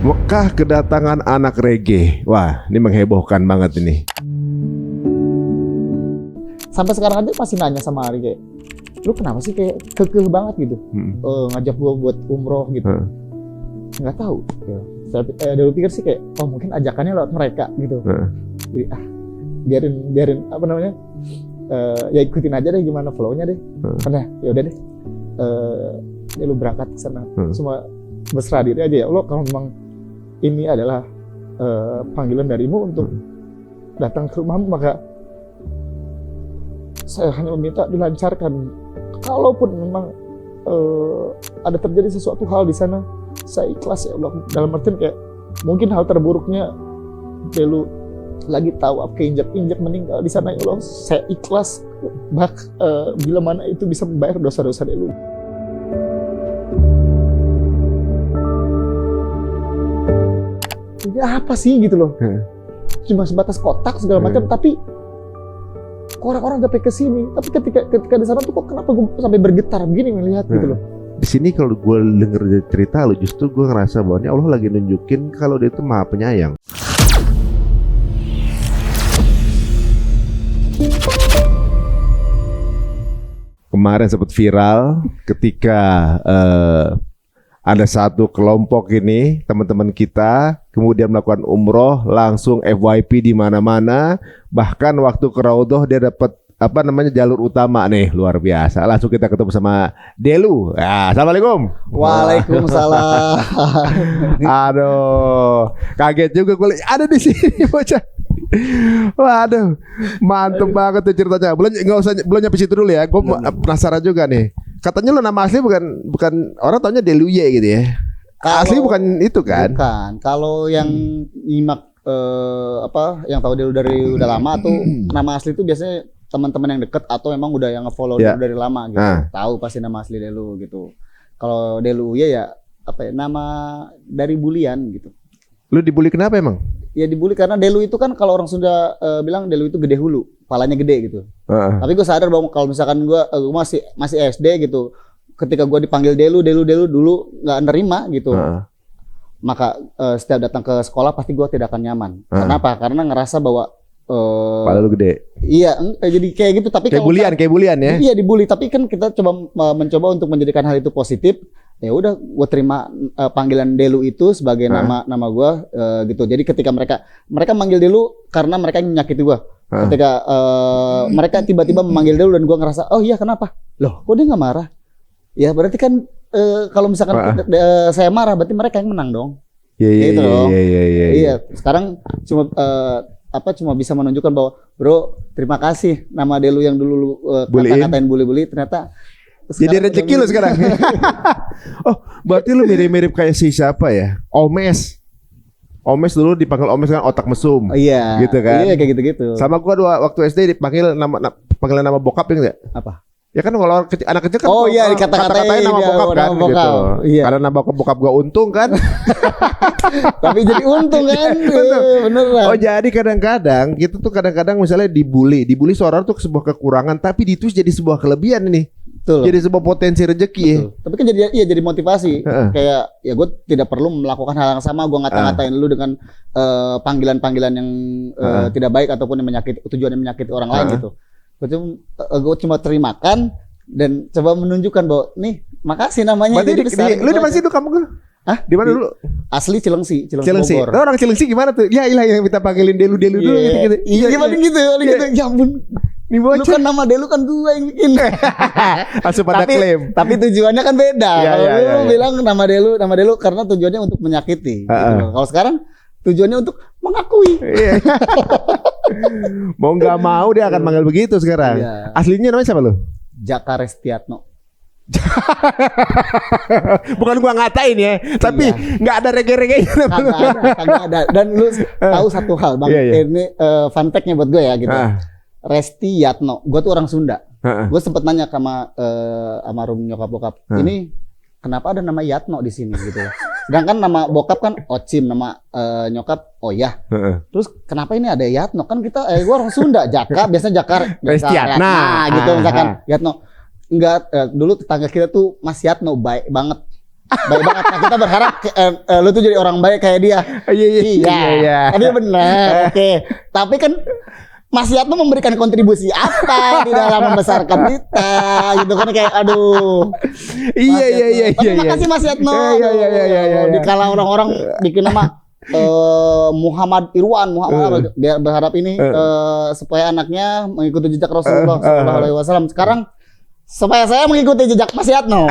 Mekah kedatangan anak reggae. Wah, ini menghebohkan banget ini. Sampai sekarang aja masih nanya sama Ari kayak, lu kenapa sih kayak kekeh banget gitu, ngajak gua buat umroh gitu. Nggak tahu. Ya. Saya dulu pikir sih kayak, oh mungkin ajakannya lewat mereka gitu. Jadi biarin apa namanya, ya ikutin aja deh gimana flow-nya deh. Karena ya udah deh, ya lu berangkat ke sana. Cuma berserah diri aja ya Allah, kalau memang ini adalah panggilan darimu untuk datang ke rumahmu, maka saya hanya meminta dilancarkan. Kalaupun memang ada terjadi sesuatu hal di sana, saya ikhlas ya Allah. Dalam artian kayak mungkin hal terburuknya Delu lagi tahu keinjak meninggal di sana ya Allah, saya ikhlas bila mana itu bisa membayar dosa-dosa Delu. Ini apa sih gitu loh, cuma sebatas kotak segala macam, tapi orang-orang sampai ke sini, tapi ketika di sana tuh kok kenapa gue sampai bergetar begini melihat gitu loh. Di sini kalau gue denger cerita lo, justru gue ngerasa bahwa ini Allah lagi nunjukin kalau dia itu Maha Penyayang. Kemarin sempat viral ketika ada satu kelompok ini teman-teman kita kemudian melakukan umroh langsung FYP di mana-mana, bahkan waktu ke Raudhah dia dapat jalur utama nih, luar biasa. Langsung kita ketemu sama Delu. Assalamualaikum. Waalaikumsalam. Aduh, kaget juga gue ada di sini bocah. Waduh, mantep banget tuh ceritanya. Belum nyampe situ dulu ya. Gue penasaran juga nih. Katanya lo nama asli bukan orang taunya Deluye gitu ya. Asli bukan itu kan? Bukan. Kalau yang nyimak yang tahu Delu dari udah lama tuh, nama asli itu biasanya teman-teman yang deket atau memang udah yang nge-follow Delu dari lama gitu. Tahu pasti nama asli Delu gitu. Kalau Deluye ya nama dari bulian gitu. Lu dibully kenapa emang? Ya dibully karena Delu itu kan kalau orang Sunda bilang Delu itu gede hulu, palanya gede gitu. Tapi gue sadar bahwa kalau misalkan gue masih SD gitu, ketika gue dipanggil Delu dulu nggak nerima gitu. Maka setiap datang ke sekolah pasti gue tidak akan nyaman. Kenapa? Karena ngerasa bahwa pala lu gede. Iya, jadi kayak gitu. Tapi kayak bulian ya? Iya dibully. Tapi kan kita mencoba untuk menjadikan hal itu positif. Ya udah, gue terima panggilan Delu itu sebagai nama gue gitu. Jadi ketika mereka manggil Delu karena mereka ingin menyakiti gue. Ketika mereka tiba-tiba memanggil Delu dan gue ngerasa, oh iya kenapa? Loh, kok dia nggak marah? Ya berarti kan kalau misalkan saya marah, berarti mereka yang menang dong. Iya. Iya. Sekarang cuma bisa menunjukkan bahwa bro, terima kasih nama Delu yang dulu kata-katain bully-bully ternyata jadi rezeki lu sekarang. Oh, berarti lu mirip-mirip kayak si siapa ya? Omes. Omes dulu dipanggil Omes kan otak mesum. Iya. Gitu kan? Iya kayak gitu-gitu. Sama gua waktu SD dipanggil panggilan nama bokap ya enggak? Apa? Ya kan kalau anak kecil kan dikata-katain nama bokap kan gitu. Iya. Karena nama bokap gua untung kan. Tapi jadi untung kan. Beneran. Oh, jadi kadang-kadang gitu tuh misalnya dibully seorang tuh sebuah kekurangan tapi ditulis jadi sebuah kelebihan ini. Betul. Jadi sebuah potensi rezeki ya. Tapi kan jadi motivasi. Kayak ya gue tidak perlu melakukan hal yang sama. Gue ngata-ngatain lu dengan panggilan-panggilan yang tidak baik ataupun yang tujuannya menyakiti orang lain gitu. Gue cuma terimakan dan coba menunjukkan bahwa nih makasih namanya. Berarti lu di mana sih itu kamu? Hah? Di mana dulu? Asli Cilengsi Bogor. Lo orang Cilengsi gimana tuh? Ya ilah yang kita panggilin Delu dulu gitu. Iya gimana gitu. Ya ampun. Lu kan nama Delu kan gue yang bikin. Langsung pada klaim. Tapi tujuannya kan beda. Kalau lu bilang nama Delu karena tujuannya untuk menyakiti. Gitu. Kalau sekarang tujuannya untuk mengakui. Mau nggak mau dia akan manggil begitu sekarang. Aslinya namanya siapa lu? Jaka Restiatno. Bukan gua ngatain ya, tapi nggak ada reggae-reggae. Kagak ada. Dan lu tahu satu hal bang, ini fun fact-nya buat gue ya gitu. Restiatno, gue tuh orang Sunda. Gue sempet nanya sama almarhum nyokap bokap, ini kenapa ada nama Yatno di sini gitu. Sedangkan nama bokap kan Ocim, nama nyokap Oyah. Terus kenapa ini ada Yatno? Kan kita gue orang Sunda, Jaka biasanya Restiatna gitu misalkan Yatno. Enggak, dulu tetangga kita tuh Mas Yatno baik banget. baik banget. Nah, kita berharap lu tuh jadi orang baik kayak dia. Iya. Dia benar. Oke. Tapi kan Mas Yatno memberikan kontribusi apa di dalam membesarkan kita gitu kan, kayak aduh. Iya. Tapi makasih Mas Yatno. Iya. Dikala orang-orang bikin nama Muhammad Irwan, dia berharap ini supaya anaknya mengikuti jejak Rasulullah SAW. Sekarang supaya saya mengikuti jejak Mas Yatno.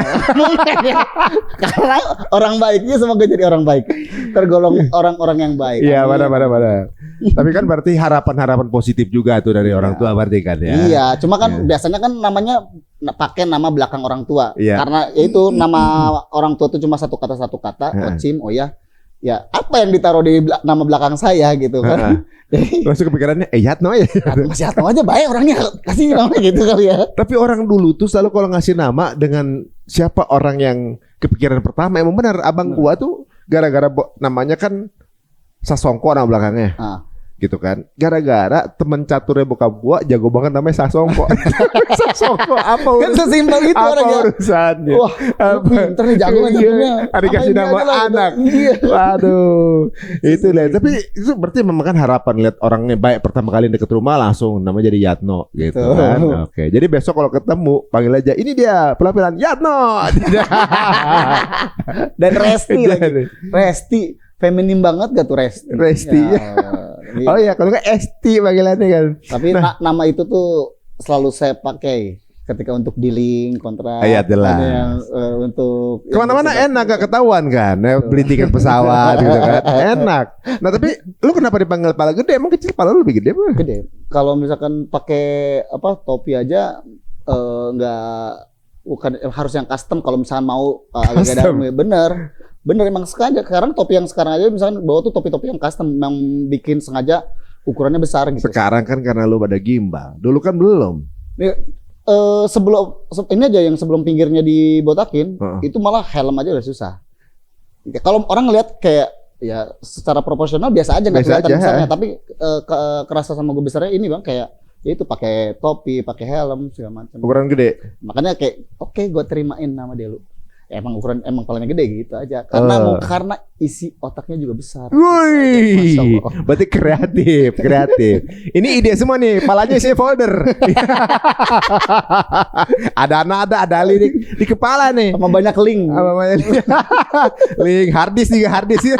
Karena orang baiknya semoga jadi orang baik, tergolong orang-orang yang baik. Iya, benar. Tapi kan berarti harapan-harapan positif juga tuh dari orang tua berarti kan ya. Iya, cuma kan biasanya kan namanya pakai nama belakang orang tua. Iya. Karena itu nama orang tua itu cuma satu kata, Ocim, ya apa yang ditaruh di nama belakang saya gitu kan. Jadi langsung kepikirannya Yatno ya. Mas Yatno aja baik orangnya, kasih namanya gitu kali ya. Tapi orang dulu tuh selalu kalau ngasih nama dengan siapa orang yang kepikiran pertama, emang benar abang gua tuh gara-gara namanya kan Sasongko nama belakangnya. Gitu kan. Gara-gara temen caturnya bokap gua jago banget namanya Sasongko. Sasongko apa kan sesimpel itu orangnya. Urusannya? Wah, pinter nih, jago caturnya. Ada kasih nama anak. Waduh. Itu lah. Tapi itu berarti memang kan harapan lihat orangnya baik pertama kali deket rumah langsung namanya jadi Yatno gitu kan. Oke. Jadi besok kalau ketemu panggil aja ini dia penampilan Yatno. Dan Resti lagi. Resti. Feminim banget gak tuh Resti? Oh iya, kalau nggak Esti panggilannya kan. Tapi nama itu tuh selalu saya pakai ketika untuk dealing kontrak. Iya jelas. Untuk kemana-mana enak, gak ketahuan kan. Beli tiket pesawat gitu kan. Enak. Nah tapi lu kenapa dipanggil pala gede? Emang kecil pala lu lebih gede mah? Gede. Kalau misalkan pakai topi aja bukan harus yang custom. Kalau misalkan mau agak dalam, bener emang sengaja. Sekarang topi yang sekarang aja misalnya bawa tuh topi-topi yang custom, memang bikin sengaja ukurannya besar gitu. Sekarang kan karena lu pada gimbal, dulu kan belum. Sebelum ini aja yang sebelum pinggirnya dibotakin, itu malah helm aja udah susah. Kalau orang ngeliat kayak ya secara proporsional biasa aja nggak kelihatan besarnya, tapi kerasa sama gue besarnya ini bang, kayak ya itu pakai topi, pakai helm segala macam. Ukuran gede. Makanya kayak oke, gue terimain nama dia lu. Ya, emang ukuran palanya gede gitu aja. Karena isi otaknya juga besar. Wih, berarti kreatif. Ini ide semua nih, palanya isi folder. Ada nada, ada link di kepala nih. Sama banyak link. Link harddisk juga harddisk.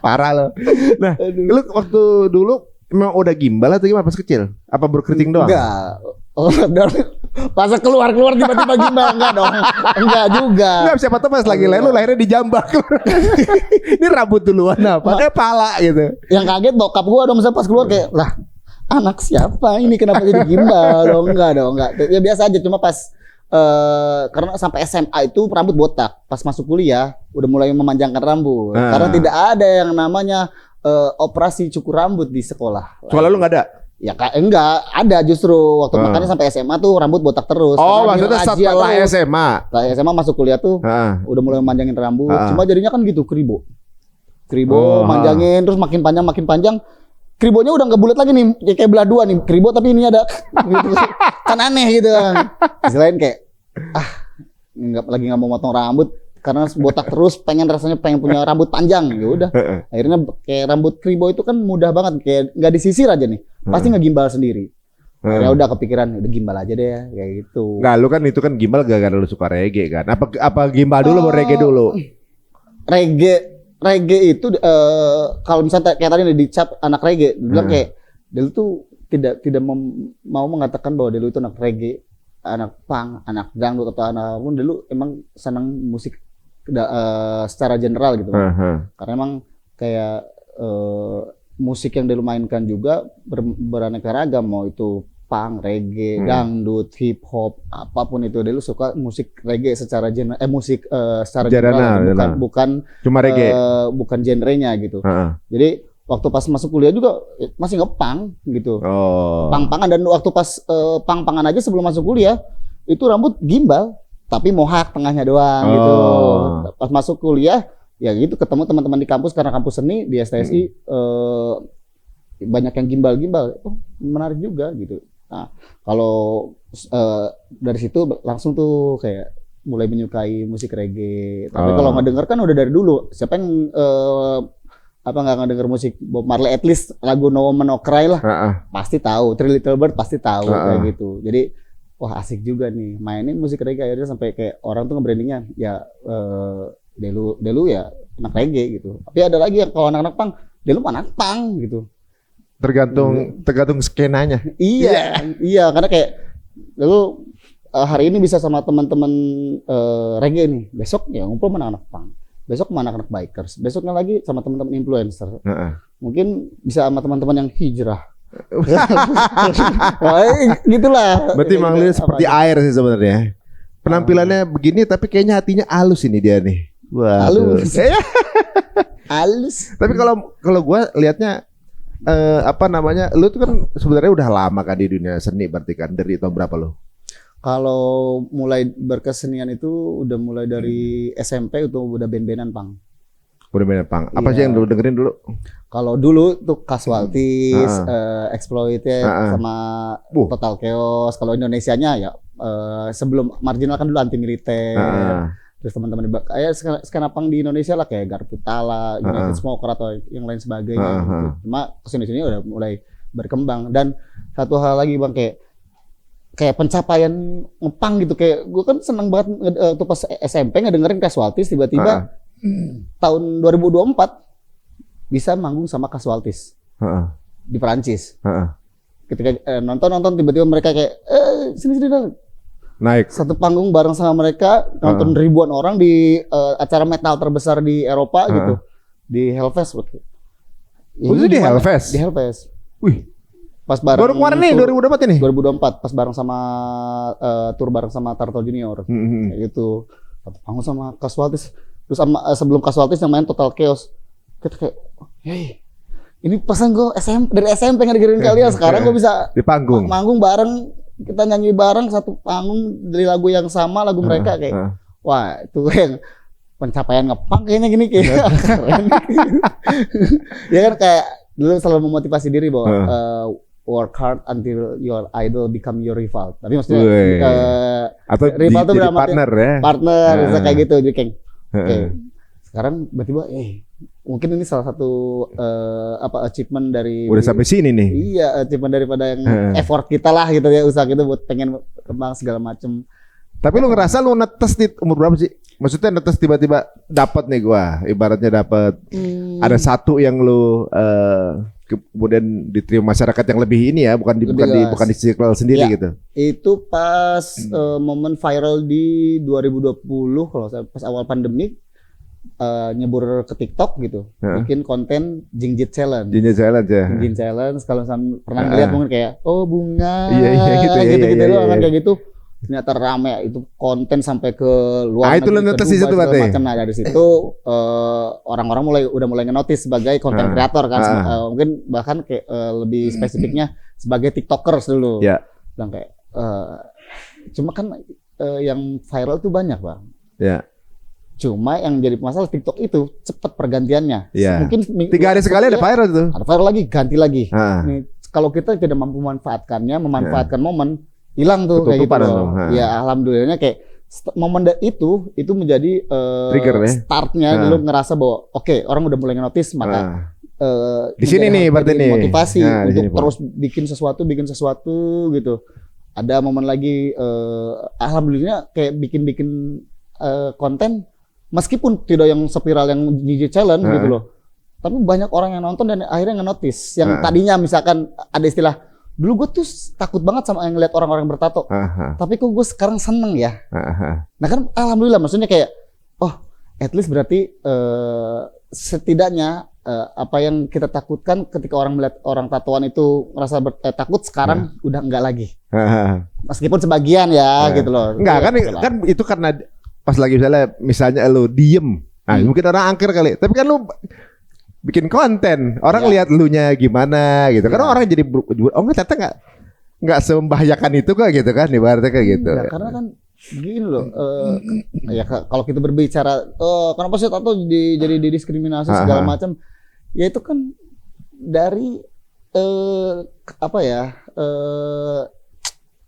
Parah loh. Nah, lu waktu dulu emang udah gimbal atau gimana pas kecil? Apa berkeriting doang? Enggak. Pas keluar tiba-tiba gimbal enggak juga. Enggak, siapa tahu pas lagi lahirnya dijambak. Ini rambut duluan apa? Pala gitu. Yang kaget bokap gua dong pas keluar kayak, lah anak siapa ini kenapa jadi gimbal? Enggak. Ya biasa aja, cuma pas karena sampai SMA itu rambut botak. Pas masuk kuliah udah mulai memanjangkan rambut. Karena tidak ada yang namanya operasi cukur rambut di sekolah. Sekolah lu enggak ada? Ya enggak ada, justru waktu makanya sampai SMA tuh rambut botak terus. Oh, maksudnya setelah SMA. Setelah SMA masuk kuliah tuh udah mulai manjangin rambut. Cuma jadinya kan gitu kribo, manjangin terus makin panjang. Kribonya udah nggak bulat lagi nih, kayak belah dua nih kribo, tapi ini ada gitu. Kan aneh gitu kan. Selain kayak nggak mau motong rambut karena botak terus, pengen punya rambut panjang. Ya udah, akhirnya kayak rambut kribo itu kan mudah banget, kayak nggak disisir aja nih, pasti ngegimbal sendiri. Ya udah kepikiran, udah gimbal aja deh kayak gitu. Nah lu kan itu kan gimbal gara-gara lu suka reggae kan? Apa gimbal dulu baru reggae dulu? Reggae itu kalau misalnya kayak tadi dicap anak reggae, bilang kayak Delu tuh tidak mau mengatakan bahwa Delu itu anak reggae, anak punk, anak dangdut atau anak pun. Delu emang senang musik secara general gitu. Karena emang kayak musik yang Delu mainkan juga beraneka ragam, mau itu punk, reggae, dangdut, hip hop, apapun itu. Delu suka musik reggae secara musik secara general, bukan cuma reggae, bukan genrenya gitu. Jadi waktu pas masuk kuliah juga masih ngepang gitu. Pang-pangan, dan waktu pas pang-pangan aja sebelum masuk kuliah itu rambut gimbal tapi mohak tengahnya doang gitu. Pas masuk kuliah ya gitu, ketemu teman-teman di kampus, karena kampus seni di STSI banyak yang gimbal-gimbal. Oh, menarik juga gitu. Nah, kalau dari situ langsung tuh kayak mulai menyukai musik reggae. Tapi kalau ngedenger kan udah dari dulu. Siapa yang nggak ngedenger musik Bob Marley, at least lagu No Woman No Cry lah, pasti tahu. Three Little Bird pasti tahu kayak gitu. Jadi wah asik juga nih mainin musik reggae, akhirnya sampai kayak orang tuh nge-brandingnya ya Delu ya anak reggae gitu. Tapi ada lagi yang kalau anak-anak punk, Delu anak punk gitu. Tergantung skenanya. Iya, karena kayak Delu hari ini bisa sama teman-teman reggae nih, besok ya ngumpul sama anak punk. Besok sama anak-anak bikers, besoknya lagi sama teman-teman influencer. Mungkin bisa sama teman-teman yang hijrah. Gitulah. Berarti Mang Lil seperti air sih sebenarnya. Penampilannya begini tapi kayaknya hatinya halus ini dia nih. Wah. Halus. Tapi kalau gue lihatnya lu tuh kan sebenarnya udah lama kan di dunia seni, berarti kan dari tahun berapa lo? Kalau mulai berkesenian itu udah mulai dari SMP itu udah band-bandan punk. Udah band punk. Apa sih yang lu dengerin dulu? Kalau dulu tuh Casualties, Exploited sama Total Chaos. Kalau Indonesianya ya sebelum Marginal kan dulu Anti Militer. Terus teman-teman kayak skena punk di Indonesia lah kayak Garputala, United Smoker atau yang lain sebagainya. Gitu. Cuma kesini-sini udah mulai berkembang. Dan satu hal lagi Bang, kayak pencapaian ngepang gitu, kayak gue kan seneng banget tuh pas SMP ngedengerin Casualties, tiba-tiba tahun 2024 bisa manggung sama Casualties di Perancis. Ketika nonton tiba-tiba mereka kayak sini naik satu panggung bareng sama mereka, nonton ribuan orang di acara metal terbesar di Eropa gitu, di Hellfest. Itu di Hellfest? Di Hellfest. Wih. Pas bareng baru kemarin nih 2024 ini. 2024 pas bareng sama tour bareng sama Turtle Junior. Kayak gitu. Satu panggung sama Casualties. Terus sama sebelum Casualties yang main Total Chaos. Kita kayak, "Hey, ini pesan gue dari SMP ngedengerin kalian, sekarang gue bisa di panggung. Manggung bareng, kita nyanyi bareng satu panggung dari lagu yang sama, lagu mereka kayak. Wah, itu yang pencapaian ngepang kayaknya gini kayak keren." Ya kan kayak dulu selalu memotivasi diri bahwa work hard until your idol become your rival. Tapi maksudnya atau rival itu jadi partner ya. Partner bisa kayak gitu. Jadi kayak sekarang tiba-tiba mungkin ini salah satu achievement dari udah sampai sini nih. Iya, achievement daripada yang effort kita lah gitu ya, usaha kita buat pengen kembang segala macem. Tapi lu ngerasa lu netes di umur berapa sih? Maksudnya netes tiba-tiba dapat nih gua, ibaratnya dapat ada satu yang lu kemudian diterima masyarakat yang lebih ini ya, bukan di circle sendiri gitu. Itu pas momen viral di 2020 kalau saya pas awal pandemi, nyebur ke TikTok gitu, bikin konten Jingjit Challenge. Jingjit Challenge ya. Jingjit Challenge kalau pernah ngeliat mungkin kayak bunga gitu kan kayak gitu. Ternyata rame itu konten sampai ke luar itu negeri, ke situ berarti. Nah dari situ orang-orang udah mulai nge-notice sebagai konten kreator kan, mungkin bahkan kayak lebih spesifiknya sebagai tiktokers dulu. Dan kayak cuma kan yang viral tuh banyak Bang. Cuma yang jadi masalah TikTok itu cepat pergantiannya. Mungkin 3 hari sekali ada viral tuh. Ada viral lagi, ganti lagi. Nih, kalau kita tidak mampu memanfaatkan momen, hilang tuh kayak gitu loh. Ya alhamdulillahnya kayak momen itu menjadi trigger startnya dulu ngerasa bahwa orang udah mulai nge-notice, maka di sini nih berarti nih motivasi untuk terus bikin sesuatu gitu. Ada momen lagi alhamdulillah kayak bikin konten meskipun tidak yang spiral yang DJ Challenge gitu loh. Tapi banyak orang yang nonton dan akhirnya nge-notice yang tadinya misalkan ada istilah dulu gue tuh takut banget sama ngeliat orang-orang bertato, tapi kok gue sekarang seneng ya. Nah kan alhamdulillah, maksudnya kayak at least berarti setidaknya apa yang kita takutkan ketika orang melihat orang tatoan itu merasa takut, sekarang udah enggak lagi. Meskipun sebagian ya gitu loh. Enggak kan itu karena pas lagi misalnya lu diem, mungkin orang angker kali, tapi kan lu bikin konten, orang lihat elunya gimana gitu. Karena orang jadi ternyata nggak semembahayakan itu kok gitu kan, ibaratnya kayak gitu. Karena kan gini loh, ya kalau kita berbicara kenapa sih tato jadi didiskriminasi segala macam, ya itu kan dari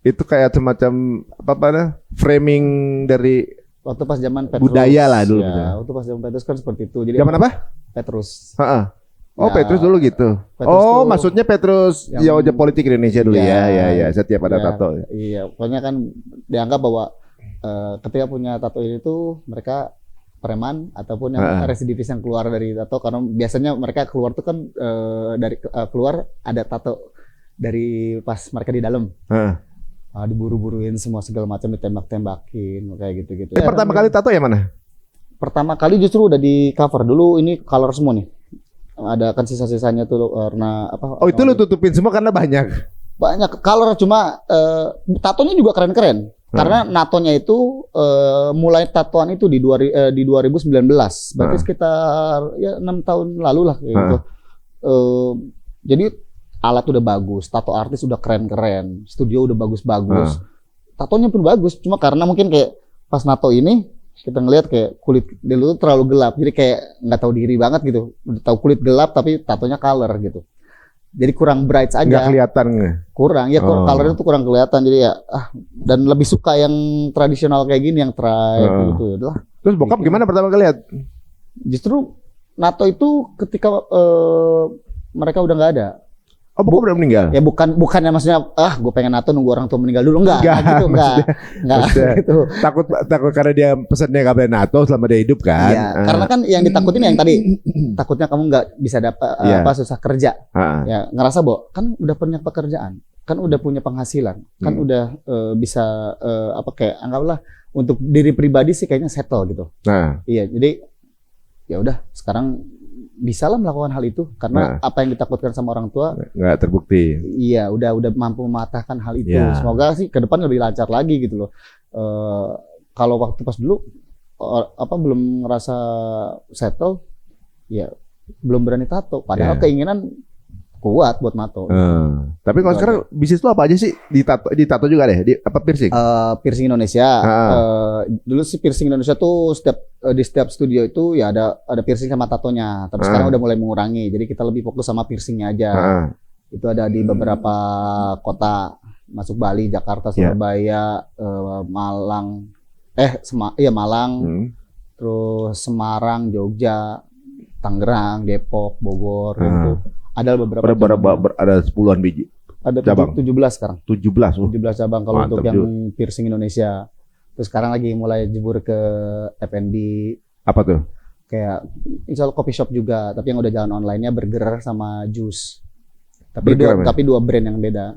itu kayak semacam framing dari Waktu pas zaman Petrus. Budaya lah dulu. Ya, waktu pas zaman Petrus kan seperti itu. Jadi Zaman apa? Petrus. Heeh. Oh, Ya, Petrus dulu gitu. Petrus Oh, tuh maksudnya Petrus yang- ya politik Indonesia dulu ya. Iya. Setiap ada Ya, tato. Iya, pokoknya kan dianggap bahwa ketika punya tato ini tuh mereka preman ataupun yang residivis yang keluar dari tato, karena biasanya mereka keluar tuh kan keluar ada tato dari pas mereka di dalam. Heeh. Diburu-buruin semua segala macam, ditembak-tembakin kayak gitu-gitu. Itu pertama kali tato yang mana? Pertama kali justru udah di cover dulu, ini color semua nih. Ada kan sisa-sisanya tuh warna apa? Oh, itu lu tutupin semua karena banyak. Banyak color, cuma tatonya juga keren-keren. Karena natonya itu mulai tatoan itu di 2019, berarti sekitar ya 6 tahun lalu lah kayak gitu. Jadi alat udah bagus, tato artis udah keren-keren, studio udah bagus-bagus, tatonya pun bagus. Cuma karena mungkin kayak pas nato ini kita ngelihat kayak kulit dulu tuh terlalu gelap, jadi kayak nggak tahu diri banget gitu. Udah tahu kulit gelap tapi tatonya color gitu. Jadi kurang bright aja. Nggak kelihatan. Kurang, ya colornya tuh kurang kelihatan. Jadi ya dan lebih suka yang tradisional kayak gini, yang tribe gitu. Udah. Terus bokap gimana pertama kali lihat? Justru nato itu ketika mereka udah nggak ada. Oh, bokap udah meninggal. Ya bukannya maksudnya gue pengen nato nunggu orang tua meninggal dulu, enggak gitu, enggak gitu. Takut karena dia pesannya nggak boleh nato selama dia hidup kan. Iya, karena kan yang ditakutin yang tadi, takutnya kamu nggak bisa dapat susah kerja. Ya ngerasa kan udah punya pekerjaan, kan udah punya penghasilan, kan udah bisa kayak anggaplah untuk diri pribadi sih kayaknya settle gitu. Iya, jadi ya udah sekarang bisa lah melakukan hal itu karena apa yang ditakutkan sama orang tua nggak terbukti. Iya, udah mampu mematahkan hal itu. Semoga sih ke depan lebih lancar lagi gitu loh. Kalau waktu pas dulu belum ngerasa settle, ya belum berani tato. Padahal keinginan kuat buat nato. Tapi kalau sekarang bisnis lu apa aja sih? Di tato juga deh. Apa piercing? Piercing Indonesia. Dulu sih piercing Indonesia tuh di setiap studio itu ya ada piercing sama tatonya. Tapi sekarang udah mulai mengurangi. Jadi kita lebih fokus sama piercingnya aja. Itu ada di beberapa kota, masuk Bali, Jakarta, Surabaya, Malang. Malang. Terus Semarang, Jogja, Tangerang, Depok, Bogor gitu. Ada beberapa ada 10-an biji. Ada cabang. 17 sekarang. 17 cabang kalau Mantap untuk yang piercing Indonesia. Terus sekarang lagi mulai jebur ke F&B. Apa tuh? Kayak insya Allah coffee shop juga, tapi yang udah jalan online-nya burger sama jus. Tapi dua brand yang beda.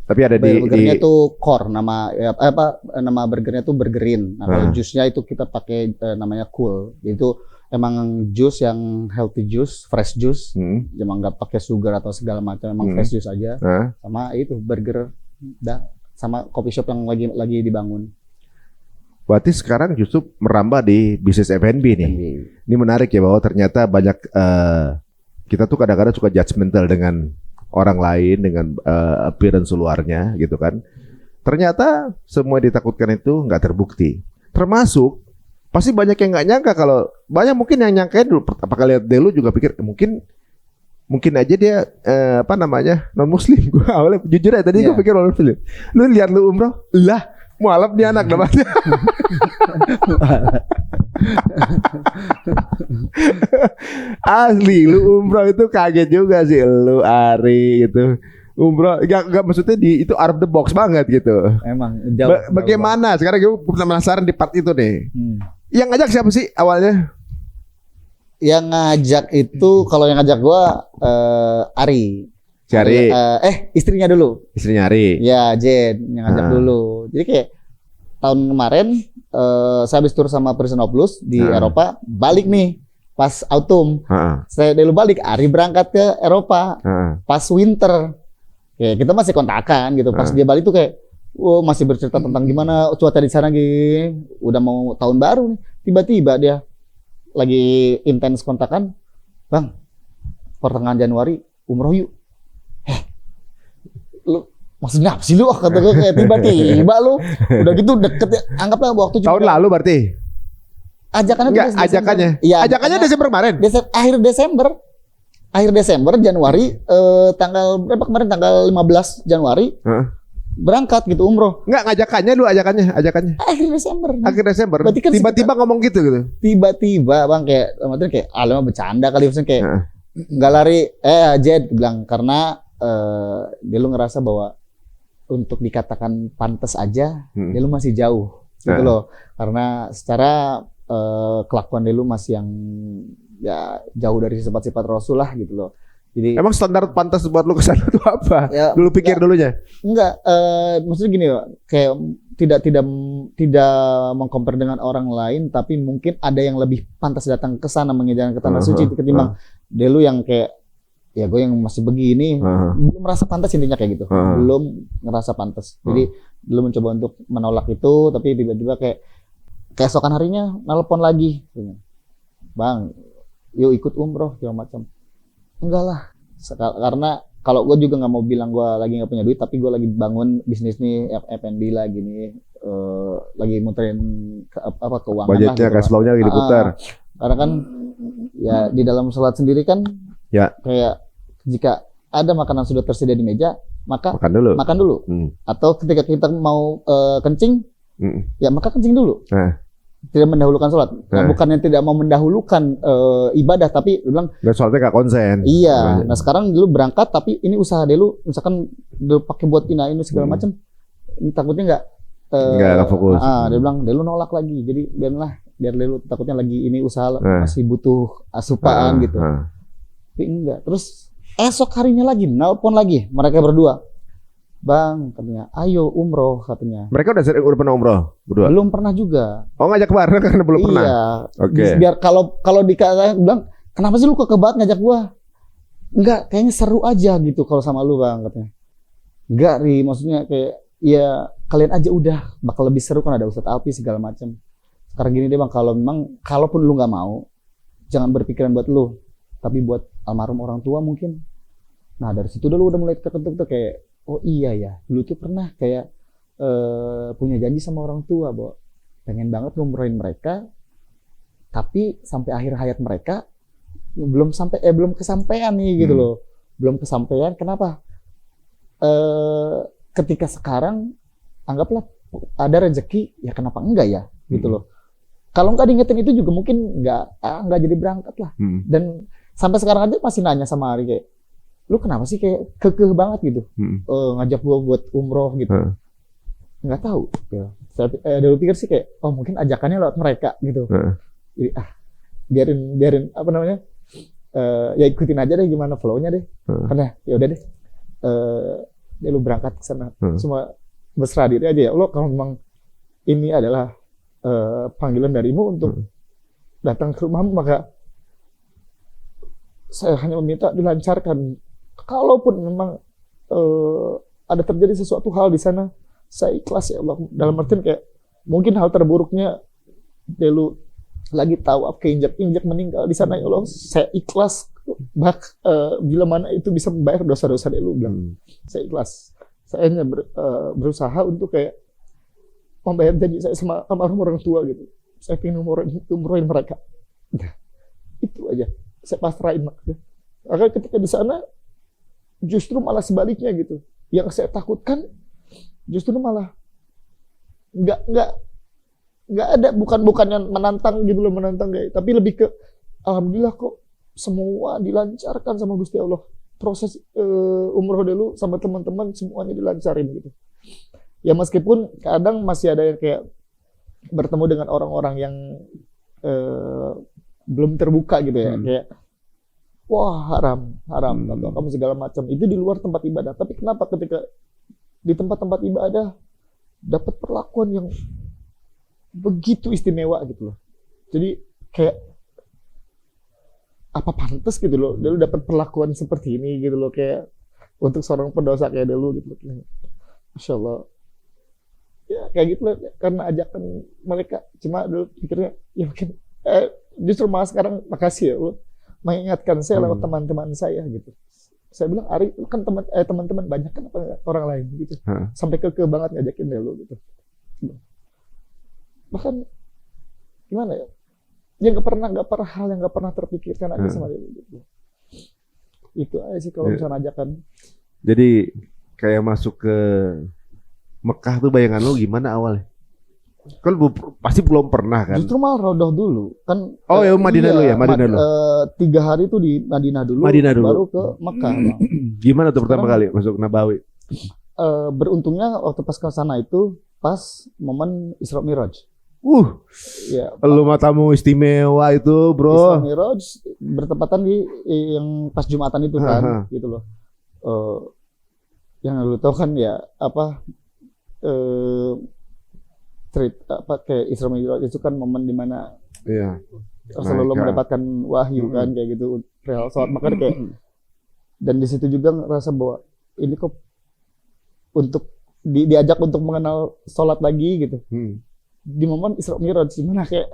Tapi ada burgernya itu Core, nama burgernya tuh Burgerin. Nah, kalau jusnya itu kita pakai namanya Cool. Itu emang jus yang healthy juice, fresh juice. Emang nggak pakai sugar atau segala macam, emang fresh juice aja. Sama itu burger, sama coffee shop yang lagi dibangun. Berarti sekarang justru merambah di bisnis F&B nih. Ini menarik ya bahwa ternyata banyak kita tuh kadang-kadang suka judgmental dengan orang lain, dengan appearance luarnya gitu kan. Ternyata semua yang ditakutkan itu nggak terbukti. Termasuk pasti banyak yang nggak nyangka, kalau banyak mungkin yang nyangkain dulu pertama kali lihat Delu juga pikir mungkin aja dia non muslim. Gue awalnya jujur aja tadi gue pikir non muslim. Lu lihat lu umroh lah mualaf dia anak namanya. Asli lu umroh itu kaget juga sih lu Ari itu. Umroh gak maksudnya itu out of the box banget gitu. Emang jauh. Bagaimana? Sekarang gue penasaran di part itu nih. Yang ngajak siapa sih awalnya? Yang ngajak itu kalau yang ngajak gua Ari. Ari. Istrinya dulu. Istrinya Ari. Ya, Jen yang ngajak dulu. Jadi kayak tahun kemarin saya habis tur sama Prison of Blues di Eropa, balik nih pas autumn. Saya dulu balik, Ari berangkat ke Eropa pas winter. Ya, kita masih kontakan gitu. Pas dia balik tuh kayak masih bercerita tentang gimana cuaca di sana gini. Udah mau tahun baru nih. Tiba-tiba dia lagi intens kontakan. Bang, pertengahan Januari umroh yuk. Lu maksudnya apa sih lu? Kata gue kayak tiba-tiba lu. Udah gitu deket ya. Anggaplah waktu tahun lalu berarti. Ajakannya enggak, ajakannya. Iya, ajakannya Desember kemarin. Akhir Desember, Januari, tanggal berapa kemarin? Tanggal 15 Januari. berangkat gitu umroh. Nggak ngajakannya lu ajakannya. Akhir Desember. Berarti kan Tiba-tiba ngomong gitu. Tiba-tiba bang kayak maksudnya bercanda kali maksudnya kayak nggak lari Jed bilang karena dia lu ngerasa bahwa untuk dikatakan pantas aja dia lu masih jauh gitu loh. Karena secara kelakuan dia lu masih yang ya jauh dari sifat-sifat Rasul lah gitu loh. Jadi emang standar pantas buat lu kesana tuh apa? Ya, Dulu pikir dulunya. Enggak, maksudnya gini loh, kayak tidak mengcompare dengan orang lain, tapi mungkin ada yang lebih pantas datang ke sana mengejar ke tanah suci ketimbang Delu yang kayak ya gue yang masih begini belum merasa pantas intinya kayak gitu, belum ngerasa pantas. Jadi belum mencoba untuk menolak itu, tapi tiba-tiba kayak keesokan harinya nelpon lagi, bang, yuk ikut umroh segala macam. Enggak lah, karena kalau gue juga nggak mau bilang gue lagi nggak punya duit, tapi gue lagi bangun bisnis nih F&B lagi nih, lagi muterin keuangan budgetnya, lah, cash flow-nya lagi diputar. Karena kan ya di dalam sholat sendiri kan ya kayak jika ada makanan sudah tersedia di meja, maka makan dulu. Atau ketika kita mau kencing, ya maka kencing dulu. Tidak mendahulukan sholat. Bukannya tidak mau mendahulukan ibadah, tapi bilang sholatnya gak konsen. Iya. Nah sekarang dulu berangkat, tapi ini usaha dulu, misalkan dulu pakai buat ini segala macam, takutnya nggak fokus. Dia bilang dulu nolak lagi, jadi biar dulu takutnya lagi ini usaha masih butuh asupaan gitu. Tapi enggak. Terus esok harinya lagi nelpon lagi mereka berdua. Bang, katanya, ayo umroh katanya. Mereka udah pernah umroh berdua? Belum pernah juga. Oh ngajak bareng karena belum pernah? Iya. Oke. Biar kalau dikatakan bilang, kenapa sih lu keke banget ngajak gua? Enggak, kayaknya seru aja gitu kalau sama lu bang katanya. Enggak Ri, maksudnya kayak ya kalian aja udah bakal lebih seru kan ada Ustadz Alpi segala macam. Sekarang gini deh bang, kalau memang kalaupun lu nggak mau, jangan berpikiran buat lu, tapi buat almarhum orang tua mungkin. Nah dari situ dulu udah mulai keketuk tuh kayak oh iya ya, dulu tuh pernah kayak punya janji sama orang tua bahwa pengen banget ngumrohin mereka, tapi sampai akhir hayat mereka belum kesampaian nih gitu loh, belum kesampaian. Kenapa? Ketika sekarang anggaplah ada rezeki, ya kenapa enggak ya gitu loh. Kalau nggak diingetin itu juga mungkin nggak jadi berangkat lah. Dan sampai sekarang aja masih nanya sama Ari kayak, lu kenapa sih kayak kekeh banget gitu ngajak gua buat umroh gitu. Nggak tahu ya. Saya dulu pikir sih kayak oh mungkin ajakannya lewat mereka gitu. Jadi biarin apa namanya ya ikutin aja deh gimana flow-nya deh. Karena ya udah deh dia lu berangkat ke sana cuma berserah diri aja ya Allah, kalau memang ini adalah panggilan darimu untuk datang ke rumahmu, maka saya hanya meminta dilancarkan. Kalaupun memang ada terjadi sesuatu hal di sana, saya ikhlas ya Allah. Dalam artian kayak mungkin hal terburuknya Delu lagi tawaf keinjak-injak meninggal di sana ya Allah, saya ikhlas. Bila mana itu bisa membayar dosa-dosa Delu bilang, saya ikhlas. Saya hanya berusaha untuk kayak membayar janji saya sama almarhum orang tua gitu. Saya pengen umrohin mereka. Itu aja. Saya pasrahin makanya. Karena ketika di sana justru malah sebaliknya gitu. Yang saya takutkan justru malah nggak ada, bukan yang menantang gitu loh, menantang kayak, tapi lebih ke alhamdulillah kok semua dilancarkan sama Gusti Allah. Proses umroh dulu sama teman-teman semuanya dilancarin gitu. Ya meskipun kadang masih ada yang kayak bertemu dengan orang-orang yang belum terbuka gitu ya, kayak wah haram atau kamu segala macam, itu di luar tempat ibadah. Tapi kenapa ketika di tempat-tempat ibadah dapat perlakuan yang begitu istimewa gitu loh. Jadi kayak apa pantas gitu loh Delu dapat perlakuan seperti ini gitu loh, kayak untuk seorang pendosa kayak Delu gitu loh. Masya Allah ya kayak gitu loh, karena ajakan mereka. Cuma Delu pikirnya ya mungkin justru malah sekarang makasih ya Allah mengingatkan saya lewat teman-teman saya gitu. Saya bilang Ari kan teman-teman banyak kan orang lain gitu, sampai keke banget ngajakin Delu gitu. Bahkan gimana ya, yang nggak pernah hal yang nggak pernah terpikirkan aja sama Delu gitu. Itu aja sih kalau misalnya ajakan. Jadi kayak masuk ke Mekah tuh bayangan lu gimana awalnya? Kan pasti belum pernah kan? Justru malah rodoh dulu kan. Oh ya Madinah dulu ya, Madinah dulu. 3 hari itu di Madinah dulu, baru ke Mekah. Bang. Gimana tuh pertama kali masuk Nabawi? Beruntungnya waktu pas ke sana itu pas momen Isra Miraj. Ya, lu matamu istimewa itu, bro. Isra Miraj bertepatan di yang pas Jumatan itu kan, gitu loh. Yang lu tahu kan ya apa? Kayak Isra Mi'raj itu kan momen dimana Rasulullah mendapatkan wahyu kan kayak gitu real sholat, makanya kayak dan di situ juga ngerasa bahwa ini kok untuk diajak untuk mengenal sholat lagi gitu di momen Isra Mi'raj dimana kayak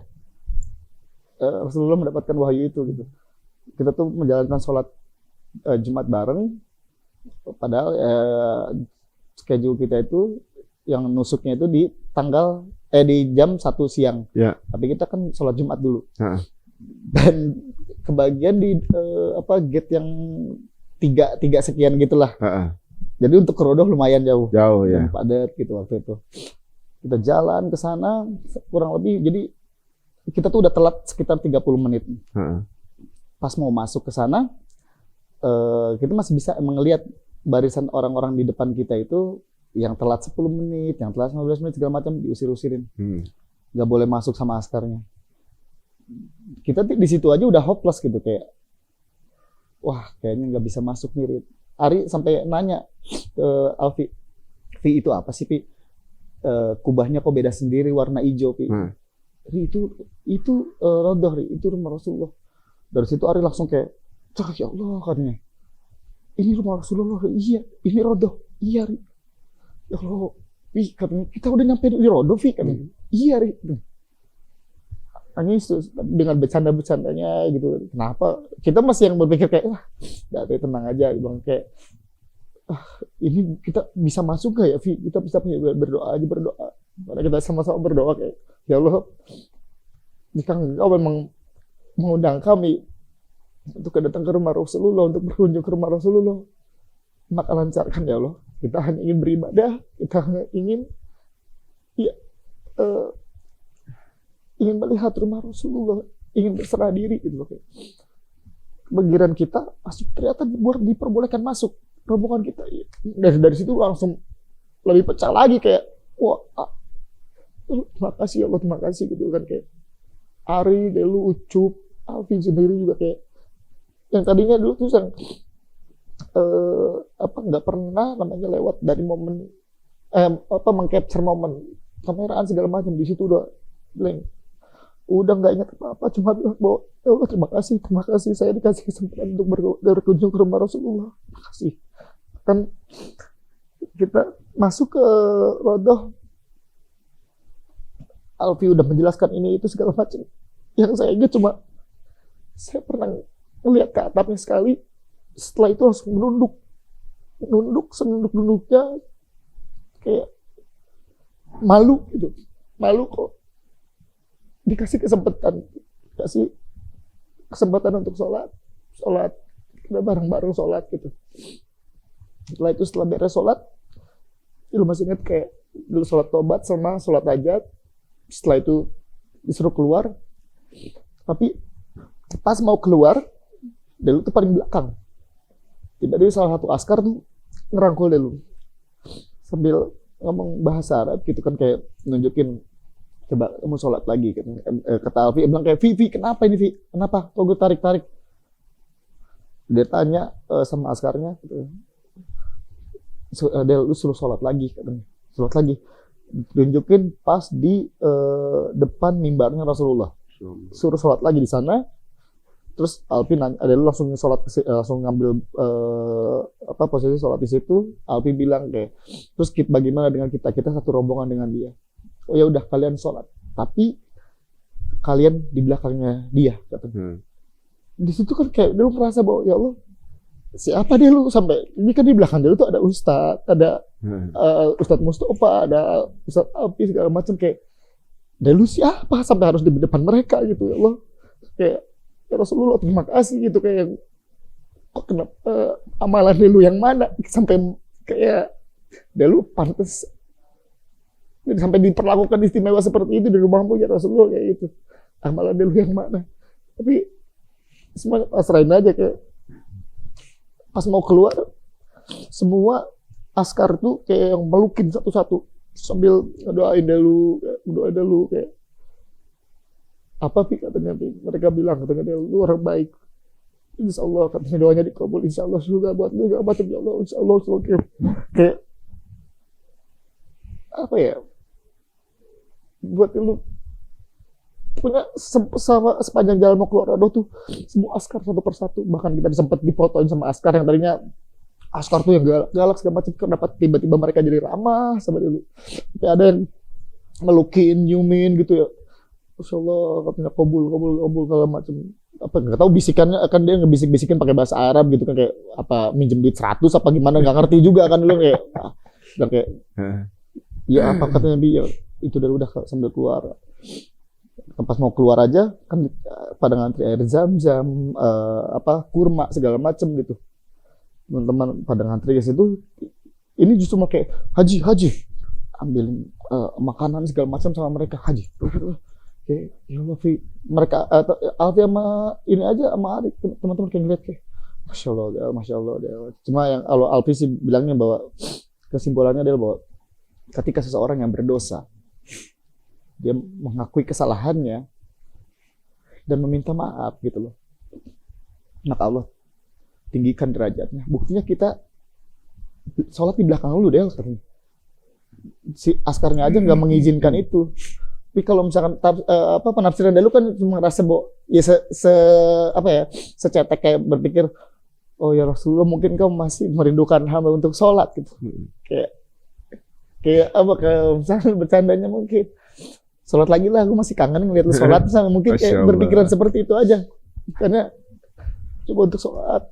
Rasulullah mendapatkan wahyu itu gitu. Kita tuh menjalankan sholat Jumat bareng, padahal schedule kita itu yang nusuknya itu di di jam 1 siang. Tapi kita kan sholat Jumat dulu. Dan kebagian di gate yang 3 sekian gitulah. Jadi untuk ke Rodoh lumayan jauh ya. Padat gitu waktu itu. Kita jalan ke sana kurang lebih, jadi kita tuh udah telat sekitar 30 menit. Pas mau masuk ke sana, kita masih bisa melihat barisan orang-orang di depan kita itu yang telat 10 menit, yang telat 15 menit segala macam diusir-usirin. Nggak boleh masuk sama askarnya. Kita di situ aja udah hopeless gitu kayak wah, kayaknya nggak bisa masuk nih. Ari sampai nanya ke Alfi, "Vi, itu apa sih, Pi? Kubahnya kok beda sendiri warna hijau, Pi?" "Ri, itu Rodoh, Ri, itu rumah Rasulullah." Dari situ Ari langsung kayak, "Ya Allah," katanya. "Ini rumah Rasulullah, Ri." "Iya, ini Rodoh." "Iya, Ri." "Ya Allah, Pi," katanya, "kita udah nyampe di Rodoh, Vi," katanya. "Iya, Ri." Nangis dengan bercanda-bercandanya gitu. Kenapa? Kita masih yang berpikir kayak, wah, tenang aja. Bilang kayak, ini kita bisa masuk gak ya, Vi? Kita bisa berdoa aja, berdoa. Karena kita sama-sama berdoa kayak, ya Allah, jika engkau memang mengundang kami untuk datang ke rumah Rasulullah, untuk berkunjung ke rumah Rasulullah, maka lancarkan ya Allah. Kita hanya ingin beribadah, kita hanya ingin ingin melihat rumah Rasulullah, ingin berserah diri gitu loh. Kebagiran kita masuk, ternyata diperbolehkan masuk rombongan kita. Dari situ langsung lebih pecah lagi kayak, wah, terima kasih ya Allah, terima kasih gitu kan kayak. Ari, Delu, Ucup, Alvin sendiri juga kayak yang tadinya dulu tuh nggak pernah namanya lewat dari momen mengcapture momen kameraan segala macam, di situ udah blank. Udah nggak ingat apa-apa, cuma bilang bahwa ya Allah terima kasih saya dikasih kesempatan untuk berkunjung ke rumah Rasulullah. Terima kasih. Kan kita masuk ke Rodoh, Alfi udah menjelaskan ini itu segala macam. Yang saya ingat cuma saya pernah melihat ke atapnya sekali, setelah itu langsung menunduk senunduk-nunduknya kayak malu gitu, malu kok. Dikasih kesempatan untuk sholat kita bareng-bareng sholat gitu. Setelah beres sholat, lu masih inget kayak dulu sholat tobat sama sholat hajat. Setelah itu disuruh keluar, tapi pas mau keluar, Delu tuh paling belakang. Tiba-tiba salah satu askar tuh ngerangkul Delu sambil ngomong bahasa Arab gitu kan, kayak nunjukin, "Coba kamu sholat lagi," kata Alfi. Bilang kayak, Vi, kenapa ini, Vi? Kenapa? Kok gue tarik-tarik? Dia tanya sama askarnya, Del, lu suruh sholat lagi, katanya. Sholat lagi. Tunjukin pas di depan mimbarnya Rasulullah. Suruh sholat lagi di sana. Terus Alfi nanya, Del langsung sholat, langsung ngambil posisi sholat di situ. Alfi bilang kayak, terus bagaimana dengan kita? Kita satu rombongan dengan dia. "Oh ya udah, kalian sholat, tapi kalian di belakangnya dia," katanya. Di situ kan kayak Delu merasa bahwa ya Allah, siapa dia lu sampai ini kan di belakang Delu tuh ada Ustadz, ada Ustadz Mustafa, ada Ustadz Alfi segala macam, kayak Delu siapa sampai harus di depan mereka gitu. Ya Allah, kayak ya Rasulullah terima kasih gitu, kayak kok kenapa amalan Delu yang mana sampai kayak Delu pantas sampai diperlakukan istimewa seperti itu di rumahmu ya Rasulullah kayak gitu. Amalan dulu yang mana? Tapi semua pasrahin aja kayak pas mau keluar semua askar tuh kayak yang melukin satu-satu sambil doain dulu kayak apa katanya mereka bilang katanya lu orang baik. Insya Allah katanya doanya dikabul, insya Allah surga buat lu, gak batuk ya Allah, insya Allah surga. Kayak apa ya? Buat lu punya sama sepanjang jalan mau keluar tuh semua askar satu persatu, bahkan kita sempat difotoin sama askar yang tadinya askar tuh yang galak segala macam, kenapa tiba-tiba mereka jadi ramah sama dulu. Tapi ada yang melukin, nyiumin gitu ya. Insya Allah katanya kabul segala macam. Apa nggak tahu bisikannya akan dia ngebisik-bisikin pakai bahasa Arab gitu kan, kayak apa minjem duit 100 apa gimana nggak ngerti juga kan dulu kayak dan kayak ya apa katanya dia itu udah sambil keluar pas mau keluar aja kan pada ngantri air zam-zam apa kurma segala macem gitu, teman-teman pada ngantri ke situ. Ini justru mau kayak haji ambil makanan segala macam sama mereka haji. Oke, ya Allah, mereka Alfi sama ini aja sama Arik teman-teman kayak ngeliat kayak masya Allah. Cuma yang kalau Alfi sih bilangnya bahwa kesimpulannya adalah bahwa ketika seseorang yang berdosa dia mengakui kesalahannya dan meminta maaf gitu loh, maka Allah tinggikan derajatnya. Buktinya kita sholat di belakang lu deh, si askarnya aja nggak mengizinkan itu. Tapi kalau misalkan penafsiran dulu kan cuma rasa ya secetek kayak berpikir oh ya Rasulullah mungkin kau masih merindukan hamba untuk sholat gitu. Kayak misalnya bercandanya mungkin sholat lagi lah, aku masih kangen ngeliat lu sholat misalnya, mungkin kayak berpikiran seperti itu aja. Karena coba untuk sholat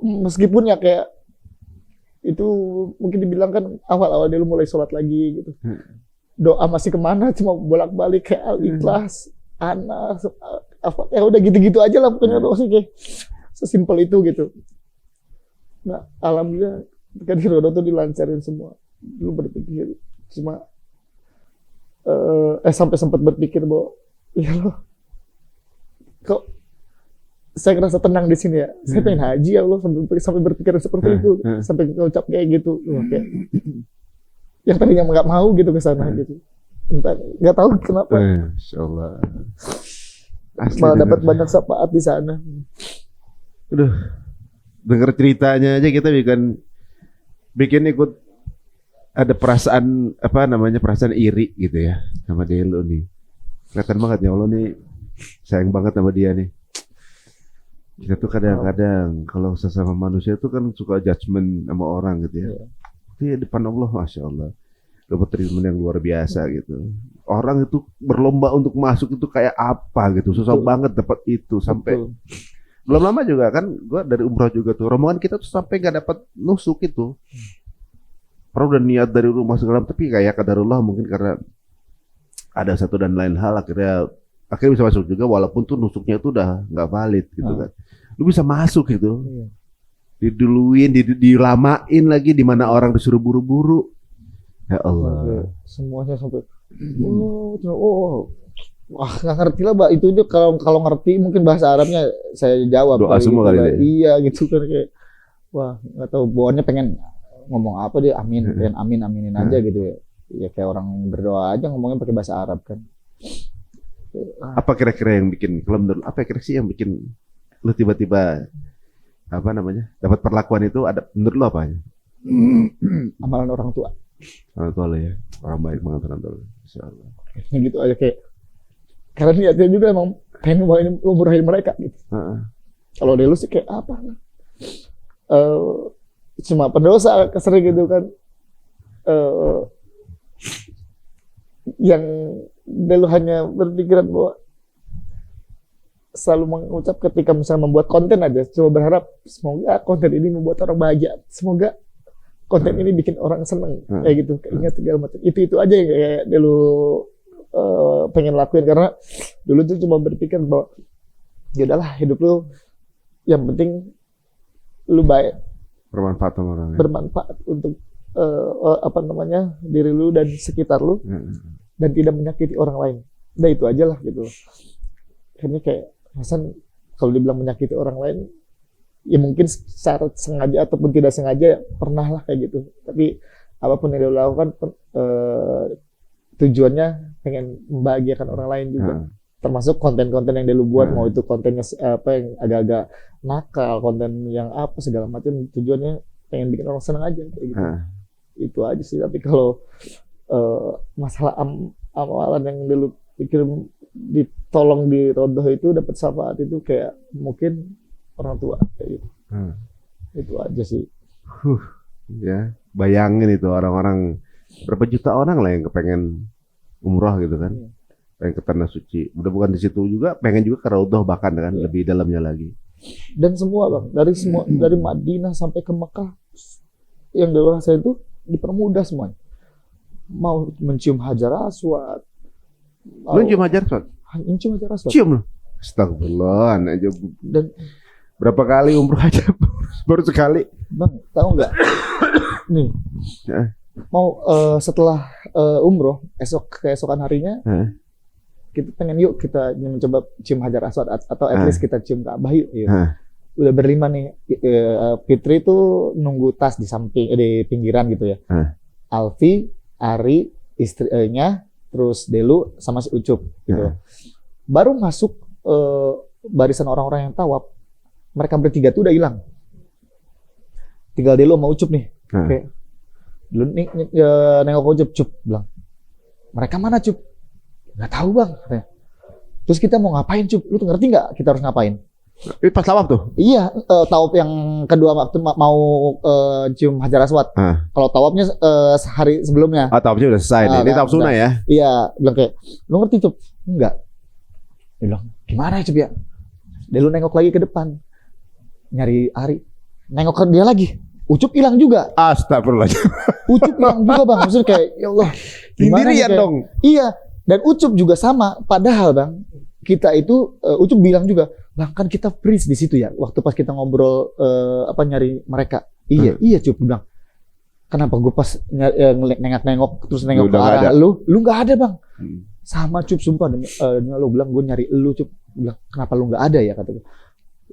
meskipun ya kayak itu mungkin dibilang kan awal dulu mulai sholat lagi gitu. Doa masih kemana, cuma bolak-balik kayak Al-Ikhlas, Anas, apa ya udah gitu-gitu aja lah pokoknya doa sih kayak sesimpel itu gitu. Nah, alhamdulillah ketika di Rodo tuh dilancarin semua. Dulu berpikir cuma sampai sempat berpikir bahwa ya Allah, kok saya ngerasa tenang di sini ya. Saya pengen haji ya Allah, sampai berpikir seperti itu, sampai ngucap kayak gitu. Kayak yang tadinya nggak mau gitu ke sana gitu, entah nggak tahu kenapa. Insyaallah. Malah dapat banyak syafaat di sana. Aduh, dengar ceritanya aja kita bikin ikut ada perasaan perasaan iri gitu ya sama Delo nih. Kelihatan banget ya Allah nih sayang banget sama dia nih. Kita tuh kadang-kadang kalau sesama manusia tuh kan suka judgement sama orang gitu ya. Tapi depan Allah masya Allah dapat treatment yang luar biasa gitu. Orang itu berlomba untuk masuk itu kayak apa gitu, susah banget dapat itu sampai belum lama juga kan gue dari umroh juga tuh rombongan kita tuh sampai nggak dapat nusuk itu. Padahal udah niat dari rumah segala, tapi kayak qadarullah mungkin karena ada satu dan lain hal akhirnya bisa masuk juga walaupun tuh nusuknya tuh udah nggak valid gitu kan. Lu bisa masuk gitu. Diduluin, dilamain lagi di mana orang disuruh buru-buru. Ya Allah. Semuanya sampai wah nggak ngerti lah Mbak, itu dia kalau ngerti mungkin bahasa Arabnya saya jawab. Doa semua gitu, kali ya. Iya gitu kan kayak wah nggak tahu bawaannya pengen ngomong apa dia pengen aminin aja gitu ya. Ya kayak orang berdoa aja ngomongnya pakai bahasa Arab kan. Apa kira-kira yang bikin kalau menurut apa kira-kira sih yang bikin lu tiba-tiba dapat perlakuan itu ada menurut lo apa? Amalan orang tua. Orang tua lo ya, orang baik banget orang tua. Insyaallah. Gitu aja kayak karena niatnya juga emang pengen umurahin mereka gitu. Kalau dulu sih kayak apa? Cuma pendosa kesering gitu kan. Yang dulu hanya berpikiran bahwa selalu mengucap ketika misalnya membuat konten aja, coba berharap semoga konten ini membuat orang bahagia, semoga konten ini bikin orang seneng kayak gitu, ingat segala macam. Itu aja yang kayak dulu pengen lakuin karena dulu tuh cuma berpikir bahwa ya udahlah hidup lu yang penting lu baik, bermanfaat sama orang. Bermanfaat untuk apa namanya diri lu dan sekitar lu dan tidak menyakiti orang lain. Udah itu aja lah gitu. Ini kayak Hasan kalau dibilang menyakiti orang lain, ya mungkin secara sengaja ataupun tidak sengaja pernah lah kayak gitu. Tapi apapun yang dia lakukan tujuannya pengen membahagiakan orang lain juga. Termasuk konten-konten yang dia lu buat, mau itu kontennya apa yang agak-agak nakal, konten yang apa segala macam, tujuannya pengen bikin orang senang aja kayak gitu. Itu aja sih. Tapi kalau masalah amalan yang dulu pikir ditolong di rodoh itu dapat syafaat itu kayak mungkin orang tua kayak gitu. Itu aja sih. Ya, bayangin itu orang-orang berapa juta orang lah yang kepengen umroh gitu kan. Pengen ke tanah suci. Udah bukan di situ juga, pengen juga ke Raudhah bahkan kan lebih dalamnya lagi. Dan semua Bang, dari Madinah sampai ke Mekah yang dewasa itu dipermudah semuanya. Mau mencium Hajar Aswad. Lu cium Hajar Aswad? Mencium Hajar Aswad. Cium lu. Astagfirullah, aja. Dan berapa kali umroh aja baru sekali. Bang, tahu nggak? Nih. Mau setelah umroh keesokan harinya kita pengen yuk kita mencoba cium Hajar Aswad atau at least kita cium Ka'bah yuk. Udah berlima nih. Fitri tuh nunggu tas di samping di pinggiran gitu ya. Alfi, Ari, istrinya, terus Delu sama si Ucup gitu. Baru masuk barisan orang-orang yang tawaf, mereka bertiga tuh udah hilang. Tinggal Delu sama Ucup nih. Kayak Dulu nih nengok Ucup, Cup bilang, mereka mana Cup? Nggak tahu Bang. Katanya. Terus kita mau ngapain Cup? Lu tuh ngerti nggak kita harus ngapain? Ini pas tawaf tuh? Iya, tawaf yang kedua waktu mau cium Hajar Aswad. Kalau tawafnya sehari sebelumnya. Tawafnya udah selesai nih. Ini tawaf sunnah ya? Iya, bilang kayak, lu ngerti Cup? Enggak. Dia bilang, gimana ya Cup ya? Dia lu nengok lagi ke depan. Nyari Ari. Nengok ke dia lagi. Ucup hilang juga. Astagfirullah. Ucup hilang juga Bang. Maksudnya kayak, ya Allah. Sendirian dong. Iya. Dan Ucup juga sama. Padahal Bang, kita itu, Ucup bilang juga, Bang kan kita freeze di situ ya. Waktu pas kita ngobrol, nyari mereka. Iya Cup bilang. Kenapa gue pas nengok terus nengok ke arah lu nggak ada Bang. Sama Cup sumpah. Lu bilang gue nyari lu Cup. Bilang kenapa lu nggak ada ya kata gue.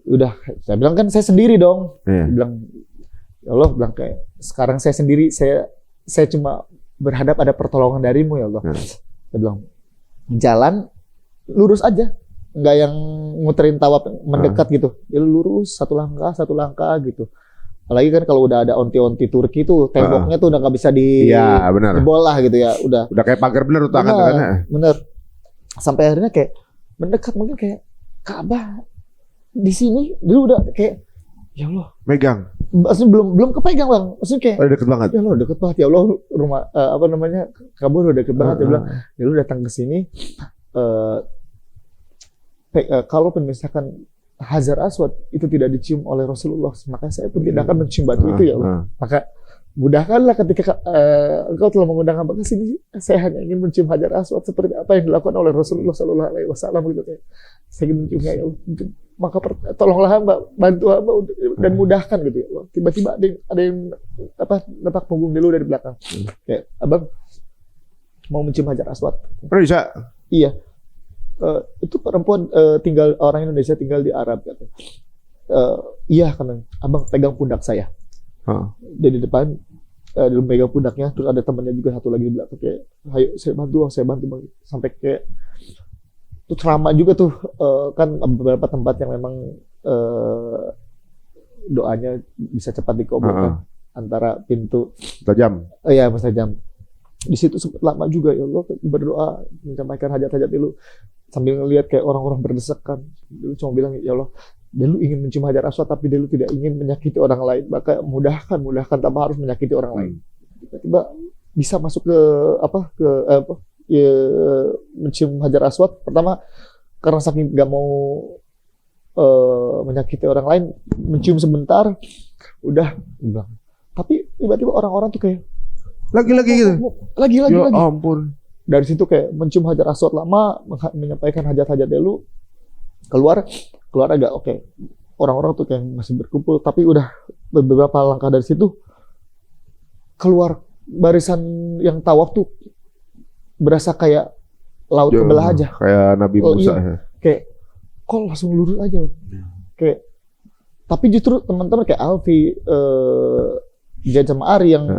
Udah, saya bilang kan saya sendiri dong. Bilang ya Allah, bilang kayak sekarang saya sendiri, saya cuma berhadap ada pertolongan darimu ya Allah. Saya bilang jalan lurus aja, nggak yang muterin tawaf mendekat gitu. Ya lurus satu langkah gitu. Apalagi kan kalau udah ada onti-onti Turki tuh temboknya tuh udah nggak bisa jebol lah gitu ya. Udah kayak pagar bener tuh tangan kan. Bener. Sampai akhirnya kayak mendekat mungkin kayak Ka'bah di sini dulu udah kayak ya Allah megang. Maksudnya belum kepegang Bang. Maksudnya kayak deket banget. Ya Allah deket banget ya Allah, rumah Ka'bah udah deket banget. Dia bilang ya lu datang ke sini kalau misalkan Hajar Aswad itu tidak dicium oleh Rasulullah, maka saya pun tidak akan mencium batu itu ya Allah. Maka mudahkanlah ketika engkau telah mengundang hamba ke sini, saya hanya ingin mencium Hajar Aswad seperti apa yang dilakukan oleh Rasulullah SAW gitu kayak. Saya ingin menciumnya ya Allah. Maka tolonglah hamba, bantu hamba dan mudahkan gitu ya Allah. Tiba-tiba ada yang nepak punggung dulu dari belakang. Kayak abang mau mencium Hajar Aswad. Bisa? Iya. Itu perempuan tinggal orang Indonesia tinggal di Arab katanya. Iya kan, abang pegang pundak saya. Dia di depan, dia megang pundaknya, terus ada temannya juga satu lagi di belakang kayak, ayo saya bantu bang, sampai kayak itu ceramah juga tuh kan beberapa tempat yang memang doanya bisa cepat dikabulkan antara pintu tajam. Iya mas tajam. Di situ sempat lama juga ya Allah berdoa menyampaikan hajat-hajat dulu sambil ngelihat kayak orang-orang berdesakan. Dulu cuma bilang ya Allah, Delu ingin mencium Hajar Aswad tapi Delu tidak ingin menyakiti orang lain, maka mudahkan tanpa harus menyakiti orang lain. Tiba-tiba bisa masuk ke mencium Hajar Aswad. Pertama karena saking gak mau menyakiti orang lain, mencium sebentar udah bilang. Tapi tiba-tiba orang-orang tuh kayak lagi-lagi gitu. Lagi-lagi. Ya ampun. Dari situ kayak mencium Hajar Aswad lama, menyampaikan hajat-hajat Delu, keluar agak oke. Orang-orang tuh kayak masih berkumpul, tapi udah beberapa langkah dari situ keluar barisan yang tawaf tuh berasa kayak laut kebelah aja. Kayak Nabi Musa. Iya. Kayak kok langsung lurus aja. Kayak tapi justru teman-teman kayak Alfi, Jan sama Ari yang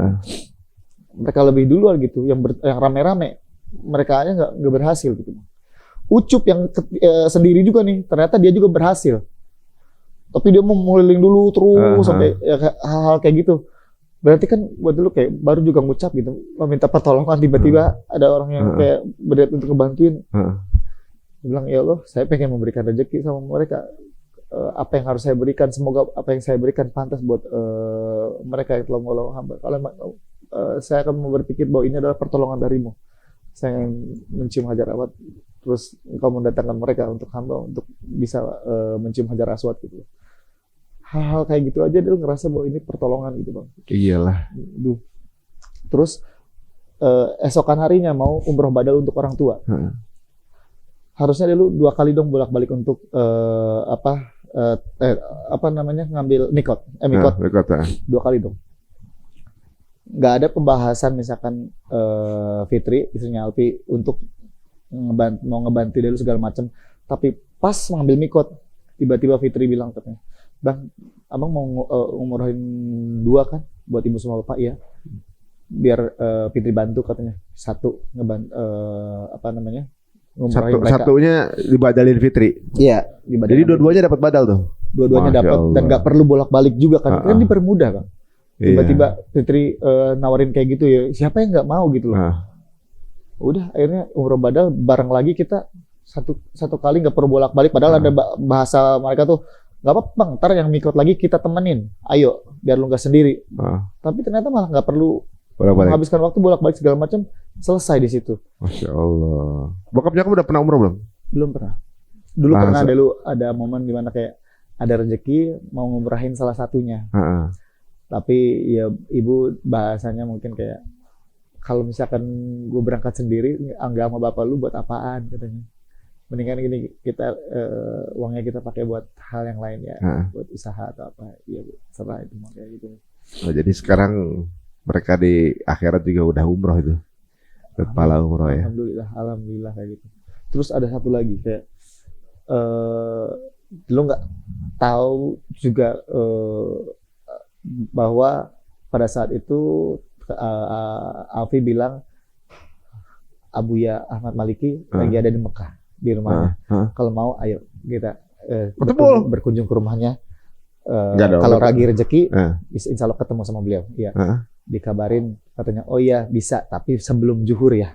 mereka lebih duluan gitu, yang rame-rame, mereka aja nggak berhasil gitu. Ucup yang sendiri juga nih, ternyata dia juga berhasil. Tapi dia mau keliling dulu terus sampai ya, hal-hal kayak gitu. Berarti kan buat dulu kayak baru juga ngucap gitu, meminta pertolongan, tiba-tiba ada orang yang kayak berniat untuk ngebantuin. Dia bilang, ya Allah, saya pengen memberikan rezeki sama mereka. Apa yang harus saya berikan, semoga apa yang saya berikan pantas buat mereka yang telah menolong hamba. Kalau saya akan berpikir bahwa ini adalah pertolongan darimu. Saya mencium hajar aswad, terus engkau mendatangkan mereka untuk hamba untuk bisa mencium hajar aswad gitu. Hal-hal kayak gitu aja dia ngerasa bahwa ini pertolongan gitu bang. Iyalah. Terus esokan harinya mau umroh badal untuk orang tua. Harusnya dulu 2 kali dong bolak-balik untuk ngambil mikot. Mikot 2 kali dong. Nggak ada pembahasan misalkan Fitri, istrinya Alfi, untuk mau ngebantu dulu segala macam. Tapi pas mengambil mikot, tiba-tiba Fitri bilang katanya, Bang, abang mau ngumrohin 2 kan buat ibu sama bapak ya? Biar Fitri bantu katanya. 1 satunya dibadalin Fitri. Iya, dibadalin. Jadi dua-duanya dapat badal tuh. Dua-duanya dapat dan nggak perlu bolak-balik juga kan. Kan dipermudah kan. Tiba-tiba Fitri nawarin kayak gitu ya. Siapa yang nggak mau gitu loh. Udah akhirnya umroh badal bareng lagi kita satu kali nggak perlu bolak-balik. Padahal ada bahasa mereka tuh nggak apa-apa bang, ntar yang mikot lagi kita temenin. Ayo biar lu nggak sendiri. Tapi ternyata malah nggak perlu menghabiskan waktu bolak-balik segala macam, selesai di situ. Masya Allah. Bokap nyokap udah pernah umroh belum? Belum pernah. Dulu pernah ada momen dimana kayak ada rezeki mau ngumrahin salah satunya. Tapi ya ibu bahasanya mungkin kayak kalau misalkan gue berangkat sendiri, enggak sama bapak lu buat apaan katanya. Mendingan gini kita uangnya kita pakai buat hal yang lain ya, buat usaha atau apa. Ya serah itu kayak gitu. Oh, jadi sekarang mereka di akhirat juga udah umroh itu. Kepala umroh ya. Alhamdulillah kayak gitu. Terus ada satu lagi kayak lo nggak tahu juga bahwa pada saat itu Alfi bilang Abuya Ahmad Maliki lagi ada di Mekah di rumahnya. Kalau mau ayo kita berkunjung ke rumahnya. Kalau lagi rezeki, insya Allah ketemu sama beliau. Iya. Dikabarin katanya, oh iya bisa, tapi sebelum zuhur ya.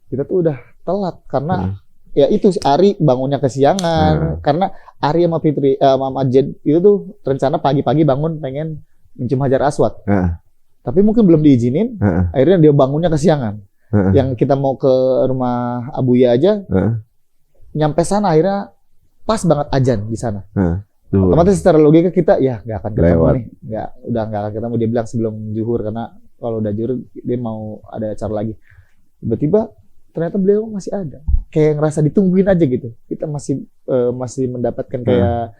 Kita tuh udah telat karena ya itu Ari bangunnya kesiangan. Karena Ari sama Fitri, Mama Jed itu tuh rencana pagi-pagi bangun pengen mencium hajar aswad. Tapi mungkin belum diizinin. Akhirnya dia bangunnya kesiangan. Yang kita mau ke rumah Abuya aja, nyampe sana akhirnya pas banget azan di sana. Otomatis secara logika kita ya nggak akan ketemu nih, nggak akan ketemu. Dia bilang sebelum zuhur karena kalau udah zuhur dia mau ada acara lagi. Tiba-tiba ternyata beliau masih ada, kayak ngerasa ditungguin aja gitu. Kita masih mendapatkan kayak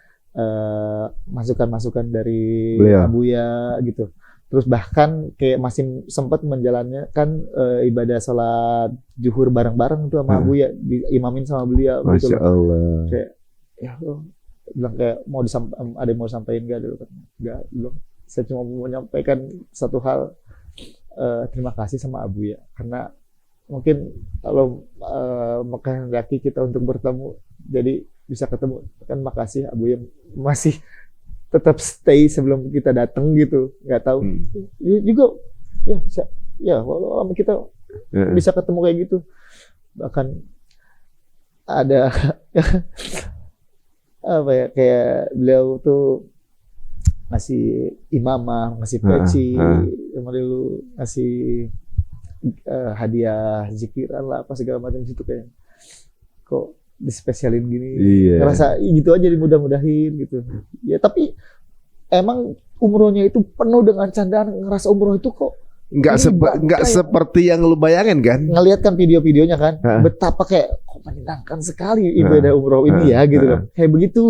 masukan-masukan dari Abuya gitu. Terus bahkan kayak masih sempat menjalankan ibadah sholat zuhur bareng-bareng tuh sama Abuya, diimamin sama beliau. Masya Allah. Kayak ya Allah. Bilang kayak ada yang mau sampaikan nggak dulu kan? Nggak, belum. Saya cuma mau menyampaikan satu hal, terima kasih sama Abuya karena mungkin kalau menghendaki kita untuk bertemu jadi bisa ketemu kan, makasih Abuya masih tetap stay sebelum kita datang gitu, nggak tahu juga ya walau kita bisa ketemu kayak gitu, bahkan ada apa ya kayak beliau tuh ngasih imamah, ngasih peci, sama dulu ngasih hadiah zikiran lah apa segala macam situ, kayak kok dispesialin gini, ngerasa gitu aja dimudah-mudahin gitu ya. Tapi emang umrohnya itu penuh dengan candaan, ngerasa umroh itu kok nggak seperti yang lu bayangin kan. Ngeliat kan video-videonya kan, betapa kayak kok menyenangkan sekali ibadah umroh ini ya gitu loh. Kayak begitu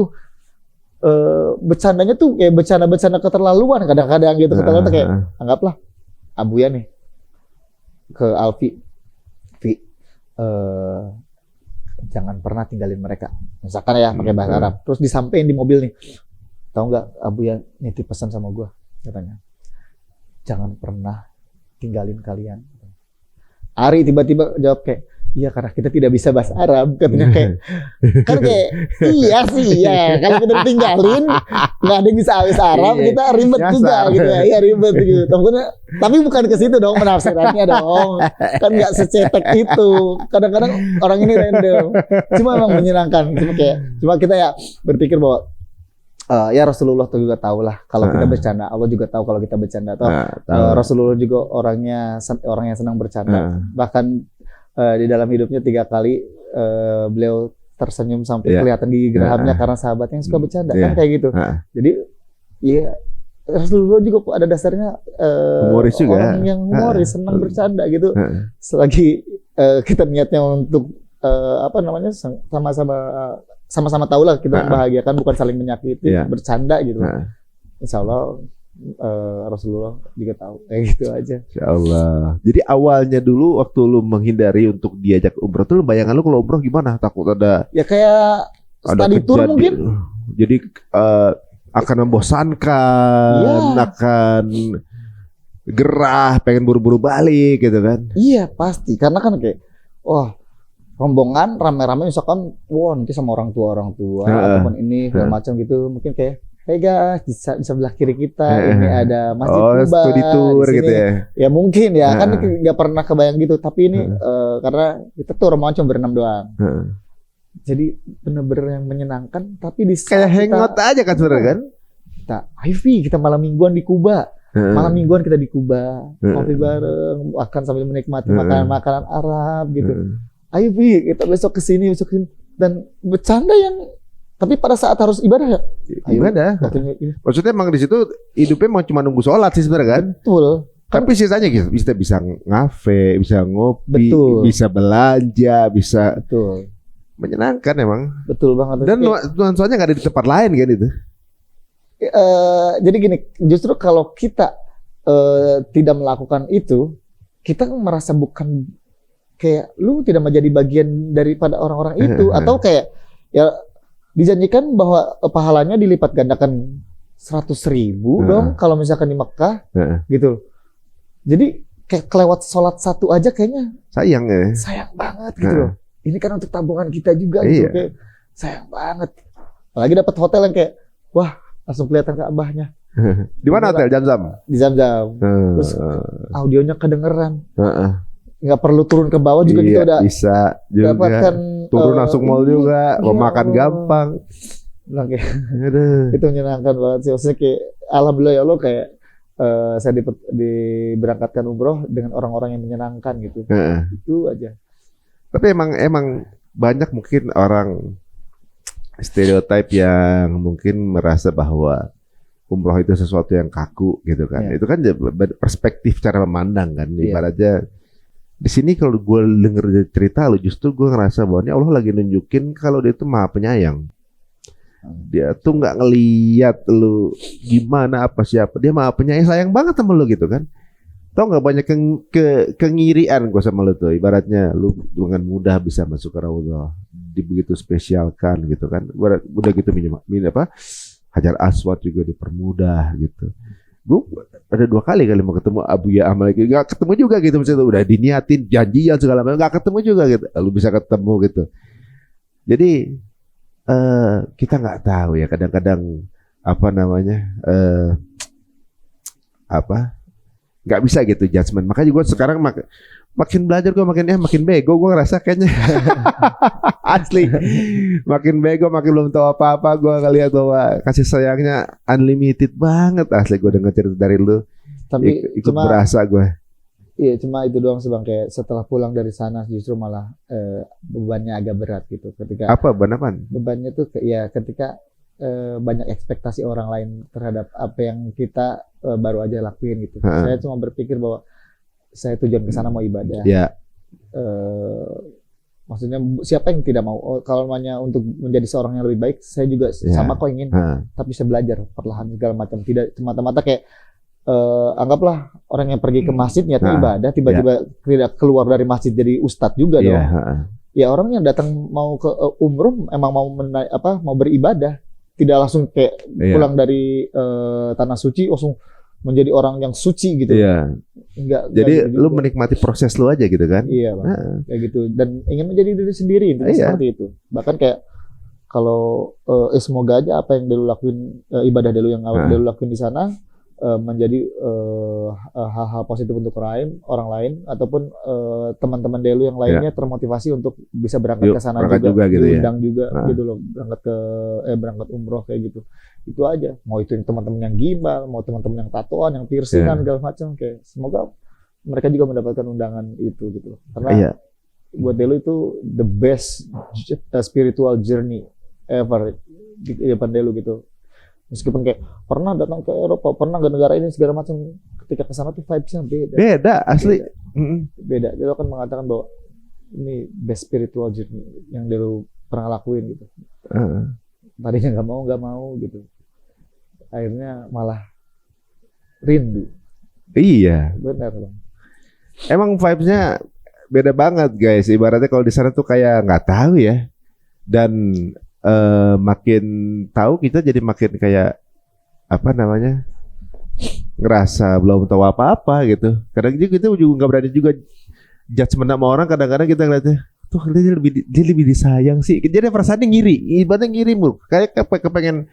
bercandanya tuh kayak bercanda-bercanda keterlaluan kadang-kadang gitu. Keterlaluan kayak anggaplah Abuya nih ke Alfi, Vi, jangan pernah tinggalin mereka. Misalkan ya pakai bahasa Arab. Terus disampein di mobil nih. Tahu nggak Abuya nitip pesan sama gua katanya. Jangan pernah tinggalin kalian. Ari tiba-tiba jawab kayak, iya karena kita tidak bisa bahasa Arab. Katanya kayak, kan kayak, iya sih ya. Kalau kita tinggalin, nggak ada yang bisa bahasa Arab, kita ribet juga gitu ya. Iya ribet gitu. Tapi bukan ke situ dong penafsirannya dong. Kan nggak secetek itu. Kadang-kadang orang ini random. Cuma memang menyenangkan. Cuma kita ya berpikir bahwa ya Rasulullah tuh juga tahu lah kalau kita bercanda, Allah juga tahu kalau kita bercanda. Atau Rasulullah juga orang yang senang bercanda. Bahkan di dalam hidupnya 3 kali beliau tersenyum sampai kelihatan gigi gerahamnya karena sahabatnya yang suka bercanda kan kayak gitu. Jadi ya Rasulullah juga ada dasarnya humoris juga. Orang yang humoris, senang bercanda gitu. Selagi kita niatnya untuk sama-sama tahu lah kita membahagiakan, bukan saling menyakiti, bercanda gitu. Insya Allah Rasulullah juga tahu kayak gitu aja. Insya Allah. Jadi awalnya dulu waktu lu menghindari untuk diajak umroh tuh bayangan lu kalau umroh gimana? Takut ada ya kayak study tour mungkin. Jadi akan membosankan, akan gerah, pengen buru-buru balik gitu kan? Iya pasti, karena kan kayak rombongan rame-rame misalkan nanti sama orang tua ataupun ini segala macam gitu, mungkin kayak hey guys di sebelah kiri kita ini ada Masjid Kuba studi tour gitu ya mungkin ya kan nggak pernah kebayang gitu, tapi ini karena kita tuh rombongan cuma berenam doang, jadi bener-bener yang menyenangkan. Tapi di kayak hangout aja kan sebenarnya kan, kita malam mingguan di Kuba. Malam mingguan kita di Kuba, kopi bareng, makan sambil menikmati makanan Arab gitu. Ayo kita besok kesini dan bercanda yang tapi pada saat harus ibadah ya. Ibadah. Maksudnya emang di situ hidupnya mau cuma nunggu sholat sih sebenarnya kan. Betul. Tapi sisanya gitu, bisa ngafe, bisa ngopi, bisa belanja, bisa menyenangkan emang. Betul banget. Dan nuansanya nggak ada di tempat lain kan itu. Jadi gini, justru kalau kita tidak melakukan itu, kita merasa bukan kayak lu tidak menjadi bagian daripada orang-orang itu, atau kayak ya dijanjikan bahwa pahalanya dilipat gandakan 100.000 dong kalau misalkan di Mekah gitu. Jadi kayak kelewat sholat satu aja kayaknya sayang banget gitu loh. Ini kan untuk tabungan kita juga gitu, kayak sayang banget. Apalagi dapat hotel yang kayak langsung kelihatan Ka'bahnya. Di mana hotel? Zamzam? Di Zamzam. Terus audionya kedengeran. Nggak perlu turun ke bawah juga kita udah bisa juga dapatkan, turun langsung mall juga, makan gampang. Itu menyenangkan banget sih. Maksudnya kayak alhamdulillah ya Allah, kayak saya diberangkatkan umroh dengan orang-orang yang menyenangkan gitu. Itu aja. Tapi emang banyak mungkin orang stereotip yang mungkin merasa bahwa umroh itu sesuatu yang kaku gitu kan. Itu kan perspektif cara memandang kan. Ibaratnya di sini kalau gue denger cerita lu, justru gue ngerasa bahwa ini Allah lagi nunjukin kalau dia itu maha penyayang. Dia tuh nggak ngeliat lu gimana apa siapa, dia maha penyayang, sayang banget sama lu gitu kan. Tau nggak, banyak kengirian gue sama lu tuh. Ibaratnya lu dengan mudah bisa masuk ke Raudhah, begitu spesialkan gitu kan. Udah gitu Hajar Aswad juga dipermudah gitu. Gue ada 2 kali mau ketemu Abuya Amal lagi, nggak ketemu juga gitu, misalnya udah diniatin janjian segala macam, nggak ketemu juga gitu. Lalu bisa ketemu gitu. Jadi kita nggak tahu ya, kadang-kadang nggak bisa gitu judgement. Makanya gue sekarang makin belajar, gue makin bego. Gue ngerasa kayaknya asli makin bego, makin belum tahu apa-apa. Gue ngeliat bahwa kasih sayangnya unlimited banget asli. Gue denger cerita dari lu, tapi ikut berasa gue. Iya, cuma itu doang sih Bang, kayak setelah pulang dari sana justru malah bebannya agak berat gitu. Ketika bebannya tuh ketika banyak ekspektasi orang lain terhadap apa yang kita baru aja lakuin gitu. Saya cuma berpikir bahwa saya tujuan ke sana mau ibadah. Maksudnya siapa yang tidak mau? Kalau namanya untuk menjadi seorang yang lebih baik, saya juga sama kok ingin. Tapi saya belajar perlahan segala macam. Tidak semata-mata kayak anggaplah orang yang pergi ke masjid niatnya Nah, ibadah, tiba-tiba tidak keluar dari masjid jadi ustadz juga Iya, dong. Ya orang yang datang mau ke umroh emang mau mau beribadah, tidak langsung kayak Iya. pulang dari tanah suci langsung menjadi orang yang suci gitu. Iya. Enggak Jadi gitu lu juga. menikmati proses lu aja gitu kan? Iya bang, Heeh. kayak gitu, dan ingin menjadi diri sendiri intinya Iya. seperti itu. Bahkan kayak kalau semoga aja apa yang dulu lakuin, ibadah dulu yang dulu lakuin di sana menjadi hal-hal positif untuk orang lain ataupun teman-teman Delu yang lainnya termotivasi untuk bisa berangkat Yuk, ke sana berangkat juga gitu ya. diundang juga gitu loh, berangkat umroh kayak gitu. Itu aja. Mau itu yang teman-teman yang gimbal, mau teman-teman yang tatoan, yang piercingan segala macam, kayak semoga mereka juga mendapatkan undangan itu gitu loh. Karena buat Delu itu the best spiritual journey ever di depan Delu gitu. Meskipun kayak pernah datang ke Eropa, pernah ke negara ini segala macam, ketika ke sana tuh vibes-nya beda. Beda asli. Beda. Dia akan mengatakan bahwa ini best spiritual journey yang dia pernah lakuin gitu. Tadinya nggak mau gitu. Akhirnya malah rindu. Iya. Benar bang. Emang vibes-nya beda banget guys. Ibaratnya kalau di sana tuh kayak nggak tahu ya. Dan makin tahu kita jadi makin kayak apa namanya, ngerasa belum tahu apa-apa gitu. Kadang kita juga nggak berani juga judgement sama orang. Kadang-kadang kita ngeliatnya tuh dia lebih disayang sih. Jadi perasaannya ngiri, ibaratnya ngiri mulu. Kayak kepengen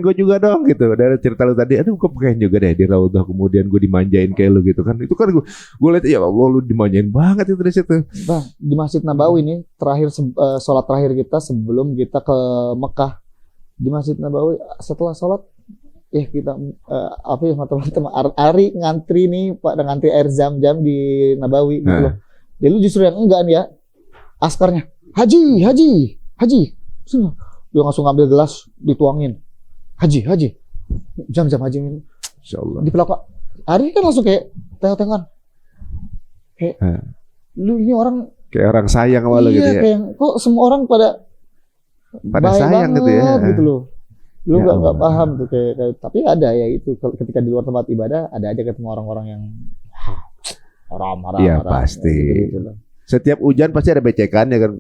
gue juga dong gitu. Dari cerita lu tadi, aduh gue pengen juga deh di Raudhah kemudian gue dimanjain kayak lu gitu kan. Itu kan gue lihat ya Allah lu dimanjain banget itu di situ. Bang, di Masjid Nabawi ini terakhir sholat terakhir kita sebelum kita ke Mekah, di Masjid Nabawi setelah sholat kita apa ya teman-teman Ari ngantri nih Pak, ngantri air zam-zam di Nabawi gitu loh. Dia lu justru yang enggak nih ya. Askarnya, haji, sini. Dia langsung ngambil gelas, dituangin, haji, jam haji, Insyaallah. di pelakon. Ari kan langsung kayak tengok-tengokan, kayak lu ini orang kayak orang sayang sama lu gitu ya. Kayak kok semua orang pada sayang gitu ya. Gitu loh. Lu Ya nggak paham tuh kayak tapi ada ya itu ketika di luar tempat ibadah ada aja ketemu orang-orang yang marah. Iya pasti. Gitu loh. Setiap hujan pasti ada becekannya kan.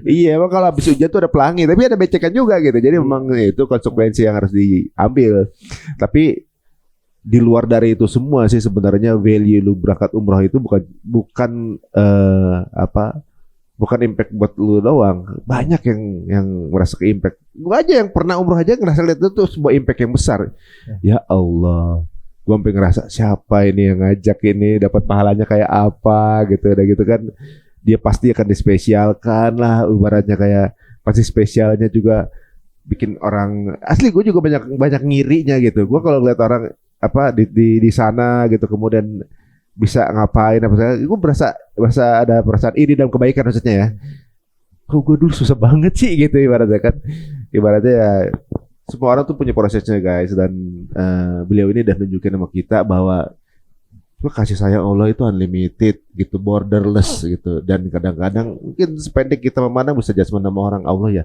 Iya, emang kalau habis hujan tuh ada pelangi, tapi ada becekan juga gitu. Jadi memang itu konsekuensi yang harus diambil. Tapi di luar dari itu semua sih sebenarnya value lu berangkat umroh itu bukan bukan impact buat lu doang. Banyak yang merasa ke impact. Gua aja yang pernah umroh aja ngerasa lihat itu sebuah impact yang besar. Ya Allah. Gue sampai ngerasa siapa ini yang ngajak ini, dapat pahalanya kayak apa gitu. Udah gitu kan dia pasti akan dispesialkan lah, ibaratnya kayak pasti spesialnya juga bikin orang asli. Gue juga banyak ngirinya gitu. Gue kalau lihat orang apa di sana gitu kemudian bisa ngapain apa, gue berasa ada perasaan iri dan kebaikan maksudnya ya. Kok gue dulu susah banget sih gitu ibaratnya kan. Ibaratnya ya semua orang tuh punya prosesnya guys, dan beliau ini udah nunjukin sama kita bahwa kasih sayang Allah itu unlimited gitu, borderless gitu. Dan kadang-kadang mungkin sependek kita memandang bisa judgement sama orang, Allah ya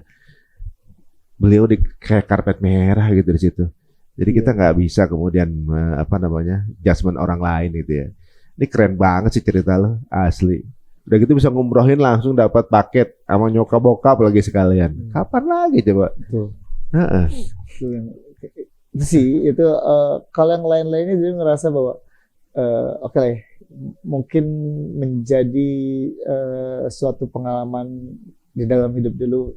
beliau di kayak karpet merah gitu di situ. Jadi kita nggak bisa kemudian judgement orang lain gitu ya. Ini keren banget sih cerita lo asli. Udah gitu bisa ngumrohin langsung dapat paket sama nyokap bokap lagi sekalian. Kapan lagi coba? Betul. Itu sih itu kalau yang lain-lainnya dia ngerasa bahwa oke, mungkin menjadi suatu pengalaman di dalam hidup dulu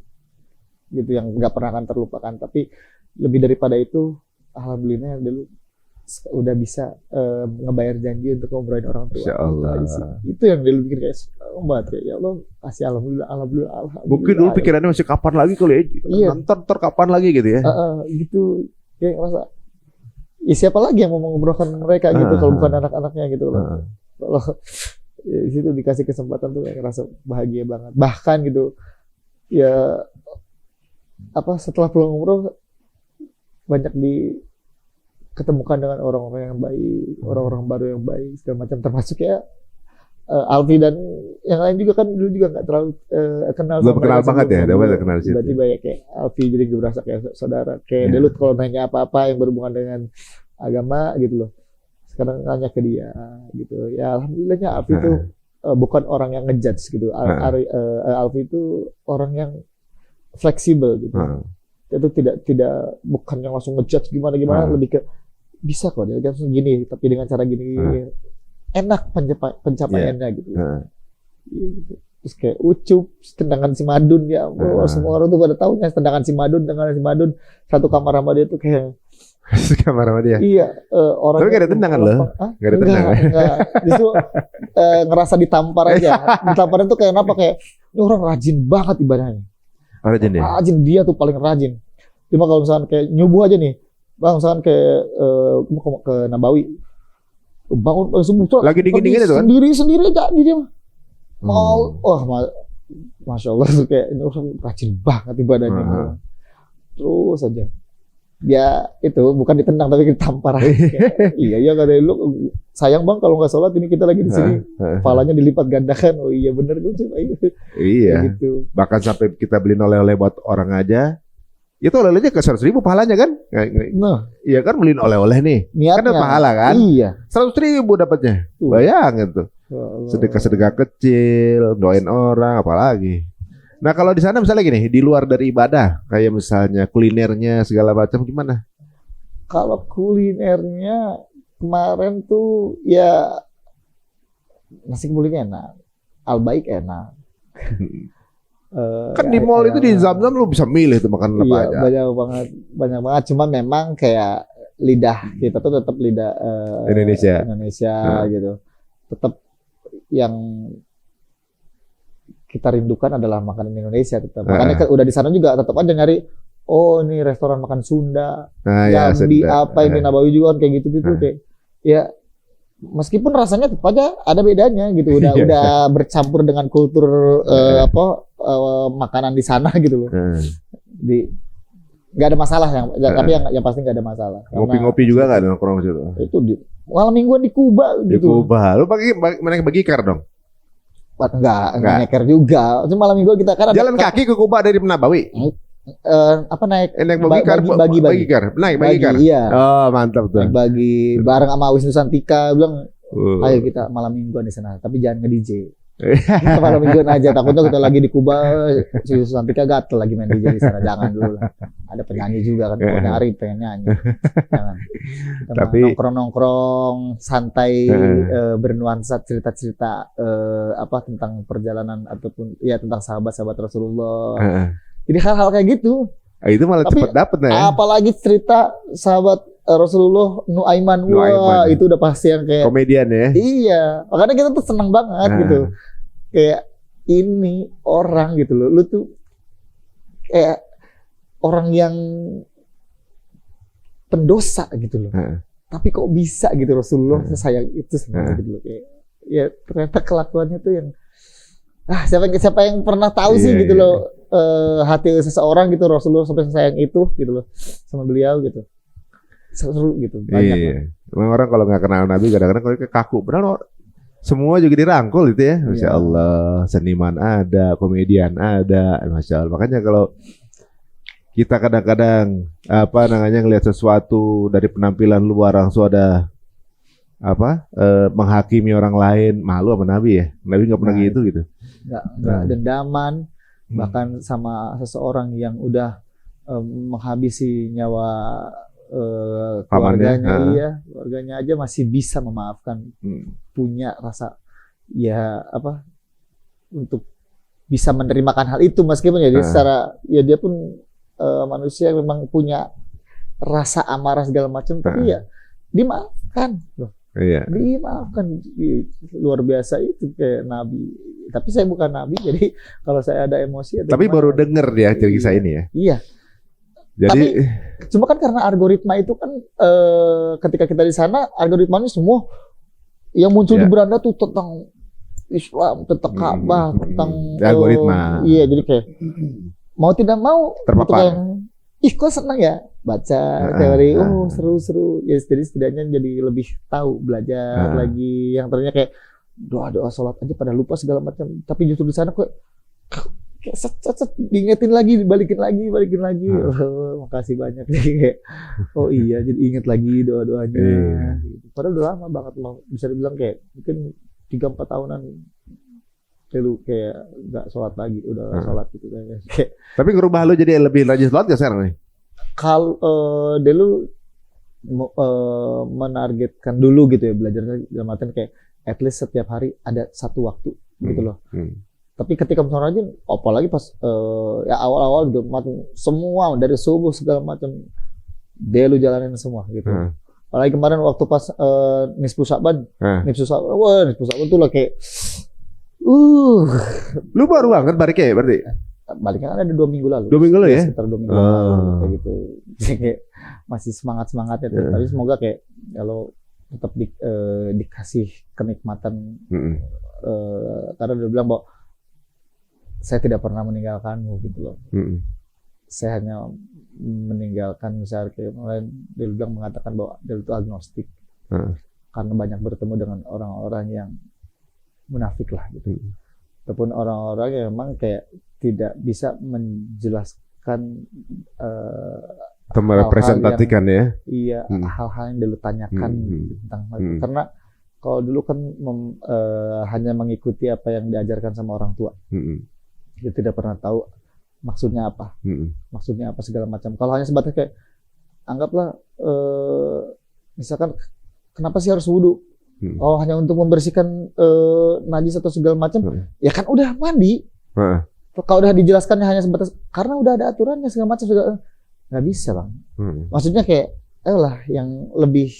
gitu yang nggak pernah akan terlupakan. Tapi lebih daripada itu, alhamdulillah dulu udah bisa ngebayar janji untuk ngomongin orang tua. Insyaallah. Itu yang dulu bikin kayak kayak ya Allah kasih alhamdulillah. Mungkin dulu pikirannya masih kapan lagi kali ya? Iya. Ntar kapan lagi gitu ya? Gitu kayak ngerasa ya siapa lagi yang mau mengumrohkan mereka gitu kalau bukan anak-anaknya gitu loh. Kalau di situ dikasih kesempatan tuh ngerasa bahagia banget. Bahkan gitu ya setelah pulang umroh banyak ketemukan dengan orang-orang yang baik, orang-orang baru yang baik segala macam, termasuk ya Alfi dan yang lain juga kan dulu juga nggak terlalu kenal. Belum kenal banget ya, dapat kenal situ. Tiba-tiba ya kayak Alfi jadi berasa kayak saudara. Kayak Delut kalau nanya apa-apa yang berhubungan dengan agama gitu loh. Sekarang nanya ke dia gitu. Ya alhamdulillahnya Alfi itu bukan orang yang ngejudge gitu. Alfi itu orang yang fleksibel gitu. Itu tidak bukan yang langsung ngejudge gimana lebih ke bisa kok dia langsung gini tapi dengan cara gini enak pencapaiannya gitu. Gitu. Terus kayak Ucup, tendangan si Madun ya Allah, semua orang tuh pada tahu tendangan si Madun satu kamar sama dia tuh kayak kamar sama dia. Iya, orang. Tapi gak ada tendangan loh. Gak ada tendangan. Enggak. Justru ngerasa ditampar aja. Ditamparin tuh kayak apa kayak ini orang rajin banget ibadahnya. Rajin dia. Rajin dia tuh paling rajin. Cuma kalau misalkan kayak nyubuh aja nih, bang misalkan kayak ke Nabawi, bangun subuh lagi dingin-dingin itu kan? Sendiri aja dia mah. Masya Allah tuh kayak ini orang rajin banget ibadahnya. Terus aja. Dia itu bukan ditendang tapi ditampar. Iya kata lu sayang bang kalau nggak sholat ini kita lagi di sini. Kepalanya dilipat gandakan. Oh iya bener tuh. Iya. Gitu. Bahkan sampai kita beli oleh-oleh buat orang aja. Itu oleh-olehnya ke 100.000 pahalanya kan? Nah, iya kan beliin oleh-oleh nih. Niatnya. Kan pahala kan? Iya. 100.000 dapatnya. Bayangin tuh. Sedekah-sedekah kecil, doain orang, apalagi. Nah kalau di sana misalnya gini, di luar dari ibadah, kayak misalnya kulinernya segala macam gimana? Kalau kulinernya kemarin tuh ya nasi kebulnya enak, Al-Baik enak. Kan di mall itu di Zamzam lu bisa milih tuh makanan apa aja. Banyak banget. Cuma memang kayak lidah kita tuh tetap lidah Indonesia gitu. Tetap yang kita rindukan adalah makanan Indonesia tetap. Makanya udah di sana juga tetap aja nyari ini restoran makan Sunda. Jambi apa yang di Nabawi juga kan kayak gitu-gitu kayak ya meskipun rasanya tetap aja ada bedanya gitu. Udah bercampur dengan kultur makanan di sana gitu loh. Nggak ada masalah tapi yang pasti nggak ada masalah. Ngopi-ngopi juga nggak ada nongkrong situ. Itu malam mingguan di Kuba gitu. Di Kuba, lu bagi car dong? Enggak nyeker juga. Cuma malam mingguan kita kan jalan kaki ke Kuba dari Nabawi. Naik bagi car. Iya. Oh mantap tuh. Naik bagi bareng sama Wisnu Santika bilang, ayo kita malam mingguan di sana, tapi jangan nge-DJ. Kita malam mingguan aja, takutnya kita lagi di Kuba, si Santika gatel lagi main DJ di sana, jangan dulu lah. Ada penyanyi juga kan, mau nyari pengen nyanyi. Jangan. Tapi nongkrong santai, bernuansa cerita-cerita tentang perjalanan ataupun ya tentang sahabat-sahabat Rasulullah. Jadi hal-hal kayak gitu. Itu malah cepet dapet ya. Apalagi cerita sahabat Rasulullah Nuaiman, itu udah pasti yang kayak komedian ya. Iya, makanya kita tuh seneng banget gitu. Kayak ini orang gitu loh, lu tuh kayak orang yang pendosa gitu loh. Tapi kok bisa gitu Rasulullah sayang itu sebenarnya gitu loh. Kayak, ya ternyata kelakuannya tuh yang siapa yang pernah tahu sih gitu loh hati seseorang gitu Rasulullah sampai sayang itu gitu loh sama beliau gitu. Seru gitu banyak. Iya. Memang orang kalau nggak kenal Nabi kadang-kadang kalau kaku. Benar semua juga dirangkul gitu ya. Masya Allah, seniman ada, komedian ada, Masya Allah. Makanya kalau kita kadang-kadang ngelihat sesuatu dari penampilan luar langsung ada menghakimi orang lain, malu sama Nabi ya. Nabi nggak pernah gitu. Nggak dendaman, bahkan sama seseorang yang udah menghabisi nyawa keluarganya aja masih bisa memaafkan, punya rasa untuk bisa menerimakan hal itu meskipun jadi secara dia pun manusia yang memang punya rasa amarah segala macam tapi ya dimaafkan loh. Dimaafkan, luar biasa itu kayak Nabi. Tapi saya bukan Nabi jadi kalau saya ada emosi tapi baru denger dia cerita ini ya. Iya. Jadi, tapi cuma kan karena algoritma itu kan ketika kita di sana algoritmanya semua yang muncul di beranda tuh tentang Islam, tentang Ka'bah, tentang algoritma. Iya, jadi kayak mau tidak mau terpapar. Kok senang ya baca teori, seru-seru. Ya jadi setidaknya jadi lebih tahu, belajar lagi yang ternyata kayak doa sholat aja pada lupa segala macam. Tapi justru di sana kok kayak set diingetin lagi, balikin lagi. Makasih banyak jadi kayak oh iya jadi inget lagi doa-doanya. Gitu. Padahal udah lama banget loh, bisa dibilang kayak mungkin 3-4 tahunan lalu kayak nggak sholat lagi, udah sholat gitu kayaknya. Tapi ngerubah lu jadi lebih rajin sholat gak sekarang nih? Kalau dulu menargetkan dulu gitu ya belajarnya dalam artian kayak at least setiap hari ada satu waktu gitu loh. Tapi ketika misalnya rajin, apalagi pas ya awal-awal gitu, semua dari subuh segala macam dulu jalanin semua gitu. Apalagi kemarin waktu pas Nisfu Sa'ban, Nisfu Sa'ban tuh lah kayak Lu baru banget balik ya berarti? Baliknya kan ada 2 minggu lalu. 2 minggu lalu ya? Sekitar 2 minggu lalu kayak gitu. Jadi kayak masih semangat-semangatnya tuh. Tapi semoga kayak kalau tetap dikasih kenikmatan karena dia bilang bahwa saya tidak pernah meninggalkanmu gitu loh. Saya hanya meninggalkan misalnya kayak dia bilang mengatakan bahwa dia itu agnostik. Karena banyak bertemu dengan orang-orang yang munafik lah gitu. Ataupun orang-orang yang memang kayak tidak bisa menjelaskan atau merepresentasikan ya. Iya, hal-hal yang dulu tanyakan tentang karena kalau dulu kan hanya mengikuti apa yang diajarkan sama orang tua. Dia tidak pernah tahu maksudnya apa. Maksudnya apa segala macam. Kalau hanya sebatas kayak anggaplah misalkan kenapa sih harus wudu? Oh hanya untuk membersihkan najis atau segala macam, ya kan udah mandi. Kalau udah dijelaskannya hanya sebatas karena udah ada aturannya segala macam juga nggak bisa bang. Maksudnya kayak lah yang lebih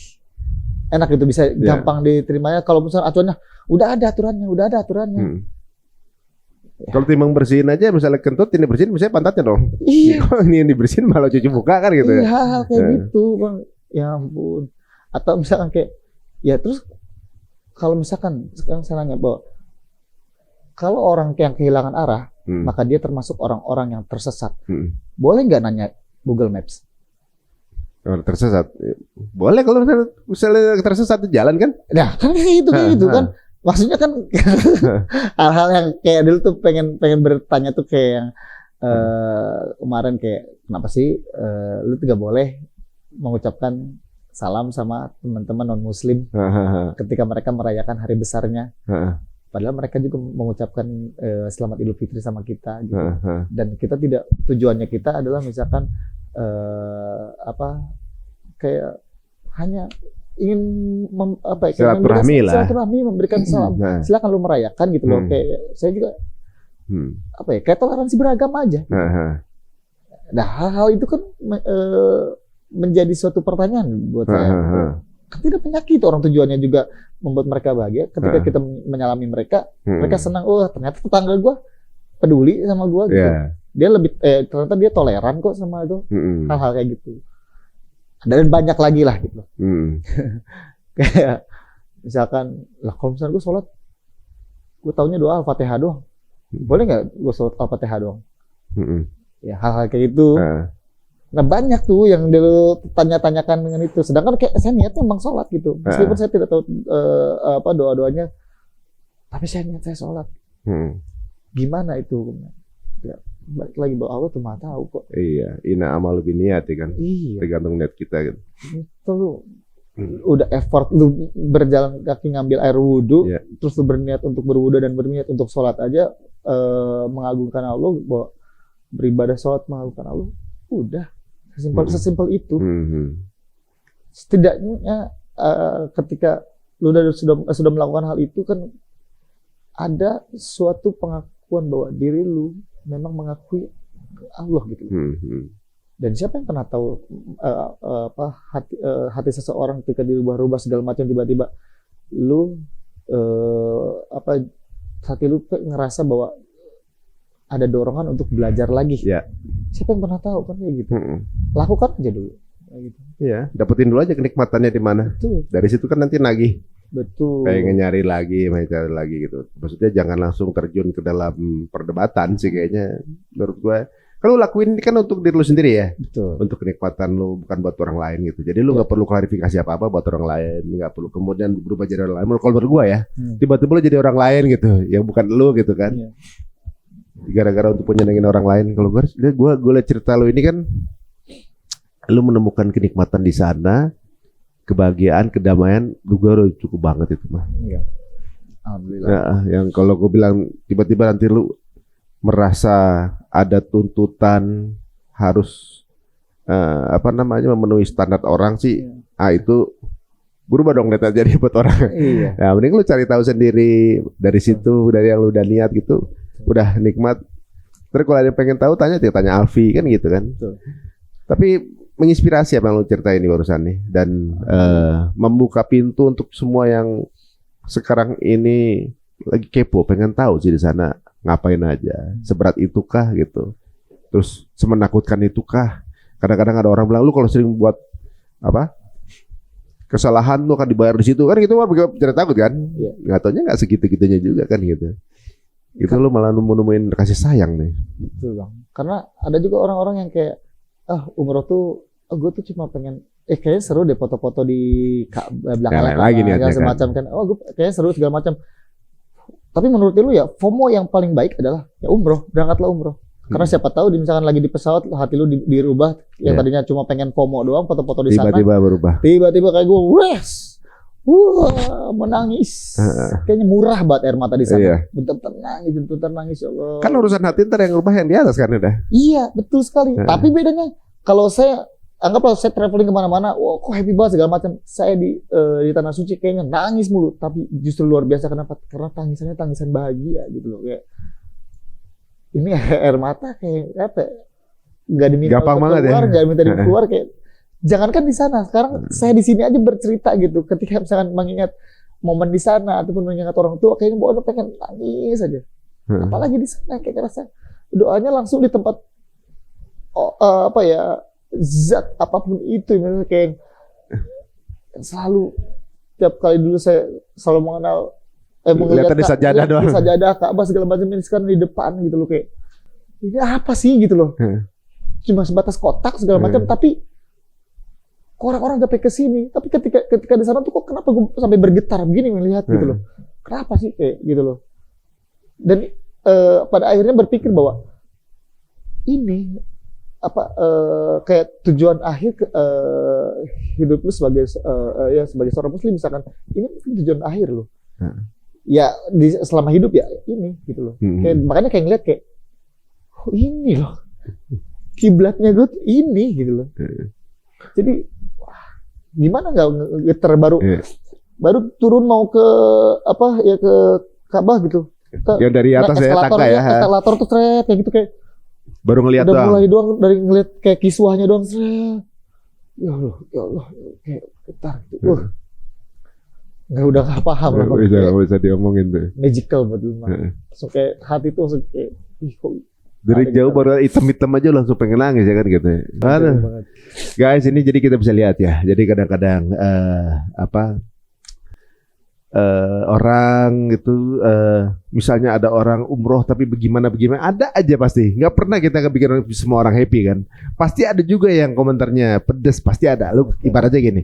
enak itu bisa gampang diterimanya kalau misalnya aturannya udah ada aturannya. Kalau timbang bersihin aja misalnya kentut ini bersihin misalnya pantatnya dong. Iya. Ini yang dibersihin malah cuci muka kan gitu. Iya hal kayak gitu bang. Ya ampun. Atau misalkan kayak ya terus kalau misalkan sekarang saya nanya bahwa kalau orang yang kehilangan arah, maka dia termasuk orang-orang yang tersesat. Boleh nggak nanya Google Maps? Kalau tersesat, boleh kalau misalnya tersesat di jalan kan? Nah kan kayak gitu kan. Maksudnya kan hal-hal yang kayak dulu tuh pengen bertanya tuh kayak yang kemarin kayak kenapa sih lu tidak boleh mengucapkan salam sama teman-teman non-muslim ketika mereka merayakan hari besarnya. Padahal mereka juga mengucapkan selamat Idul Fitri sama kita gitu. Dan kita tidak, tujuannya kita adalah misalkan kayak hanya ingin silaturahmi memberikan salam. Silakan lu merayakan gitu loh. Kayak saya juga kayak toleransi beragama aja. Nah, hal-hal itu kan menjadi suatu pertanyaan buat saya. Kan tidak penyakit, orang tujuannya juga membuat mereka bahagia. Ketika kita menyalami mereka, mereka senang. Oh, ternyata tetangga gue peduli sama gue gitu. Dia lebih ternyata dia toleran kok sama itu. Hal-hal kayak gitu. Dan banyak lagi lah gitu. Kayak misalkan, lah kalau misalnya gue sholat, gue taunya doa Al-Fatihah doang. Boleh nggak gue sholat Al-Fatihah doang? Ya hal-hal kayak gitu. Nah banyak tuh yang dulu tanya-tanyakan dengan itu. Sedangkan kayak saya niatnya emang sholat gitu. Meskipun saya tidak tahu doa-doanya, tapi saya niat saya sholat. Gimana itu? Ya, balik lagi bahwa Allah tuh maha tahu kok. Iya, ina amal lebih niat ya kan. Iya. Tergantung niat kita gitu. Itu lu udah effort lu berjalan kaki ngambil air wudhu, terus lu berniat untuk berwudhu dan berniat untuk sholat aja, mengagungkan Allah, bahwa beribadah sholat mengagungkan Allah, udah. Sesimpel itu. Setidaknya ketika lu sudah melakukan hal itu kan ada suatu pengakuan bahwa diri lu memang mengakui Allah gitu. Dan siapa yang pernah tahu hati seseorang ketika dirubah-rubah segala macam, tiba-tiba lu hati lu ngerasa bahwa ada dorongan untuk belajar lagi. Siapa yang pernah tahu kan kayak gitu. Lakukan aja dulu. Kayak gitu. Iya, dapetin dulu aja kenikmatannya di mana. Dari situ kan nanti nagih. Betul. Pengen nyari lagi gitu. Maksudnya jangan langsung terjun ke dalam perdebatan sih kayaknya. Menurut gue Kalau lakuin ini kan untuk diri lu sendiri ya, Betul. untuk kenikmatan lu, bukan buat orang lain gitu. Jadi lu nggak perlu klarifikasi apa-apa buat orang lain, nggak perlu kemudian berubah jadi orang lain. Kalau menurut gua ya, tiba-tiba lu jadi orang lain gitu, yang bukan lu gitu kan. Iya. Gara-gara untuk menyenangin orang lain. Kalau gua lihat cerita lu ini kan, lu menemukan kenikmatan di sana, kebahagiaan, kedamaian, juga udah cukup banget itu mah. Iya. Alhamdulillah. Ya, yang kalau gue bilang tiba-tiba nanti lu merasa ada tuntutan harus memenuhi standar orang sih, itu berubah dong data jadi buat orang. Iya. Ya mending lu cari tahu sendiri dari situ, dari yang lu udah niat gitu, udah nikmat. Terus kalau ada yang pengen tahu tanya Alfi kan gitu kan. Betul. Tapi menginspirasi apa yang lu ceritain ini barusan nih, dan membuka pintu untuk semua yang sekarang ini lagi kepo, pengen tahu sih di sana ngapain aja, seberat itukah gitu, terus semenakutkan itukah. Kadang-kadang ada orang bilang lu kalau sering buat kesalahan lu akan dibayar di situ kan, gitu mah bikin takut kan. Iya. Nggak taunya nggak segitu-gitunya juga kan gitu. Itu lu malah nemuin kasih sayang nih. Betul bang. Karena ada juga orang-orang yang kayak umroh tuh, gue tuh cuma pengen kayaknya seru deh foto-foto di belakang lagi nih segala semacam kan. Gue kayaknya seru segala macam. Tapi menurut lu ya, FOMO yang paling baik adalah ya umroh, berangkatlah umroh. Karena siapa tahu misalkan lagi di pesawat hati lu dirubah, yang tadinya cuma pengen FOMO doang, foto-foto di sana. Tiba-tiba berubah. Tiba-tiba kayak gue, wah, menangis. Kayaknya murah banget air mata di sana. Iya. Bener-bener nangis, ya Allah. Kan urusan hati ntar yang rubah yang di atas kan udah. Iya, betul sekali. Tapi bedanya kalau saya anggaplah saya traveling kemana-mana, wah kok happy banget segala macam. Saya di tanah suci kayaknya nangis mulu, tapi justru luar biasa. Kenapa? Karena tangisannya tangisan bahagia gitu loh. Kayak ini air mata kayak apa? Nggak diminta gampang untuk banget keluar, ya. nggak diminta keluar kayak. Jangankan di sana, sekarang saya di sini aja bercerita gitu. Ketika misalkan mengingat momen di sana ataupun mengingat orang tua, kayaknya bawa pengen nangis aja. Apalagi di sana kayak ngerasa doanya langsung di tempat zat apapun itu, misalnya kayak selalu tiap kali dulu saya selalu mengenal lihat di sajadah doang, di sajadah Ka'bah segala macam, ini sekarang di depan gitu loh, kayak ini apa sih gitu loh. Cuma sebatas kotak segala macam, tapi orang-orang sampai ke sini, tapi ketika di sana tuh kok kenapa gue sampai bergetar begini melihat gitu loh. Kenapa sih kayak gitu loh. Dan pada akhirnya berpikir bahwa ini kayak tujuan akhir hidup lu sebagai sebagai seorang muslim misalkan, ini tujuan akhir lo. Ya selama hidup ya ini gitu loh. Kayak, makanya kayak ngeliat kayak ini loh kiblatnya gue tuh ini gitu loh. Jadi gimana nggak geter baru turun mau ke ke Ka'bah gitu. Yang dari atas ya tangga ya. Eskalator tuh kayak gitu kayak. Baru ngelihat doang. Mulai doang dari ngeliat kayak kiswahnya doang. Ya Allah, kayak getar gitu. Udah nggak paham lah. Nggak bisa diomongin tuh. Magical buat lu mah. So kayak hati tuh langsung kayak, kok dari jauh baru hitam-hitam aja langsung pengen nangis ya kan gitu. Aduh. Guys, ini jadi kita bisa lihat ya. Jadi kadang-kadang orang itu misalnya ada orang umroh tapi bagaimana ada aja pasti. Nggak pernah kita kepikiran semua orang happy kan. Pasti ada juga yang komentarnya pedes, pasti ada. Lu ibaratnya gini.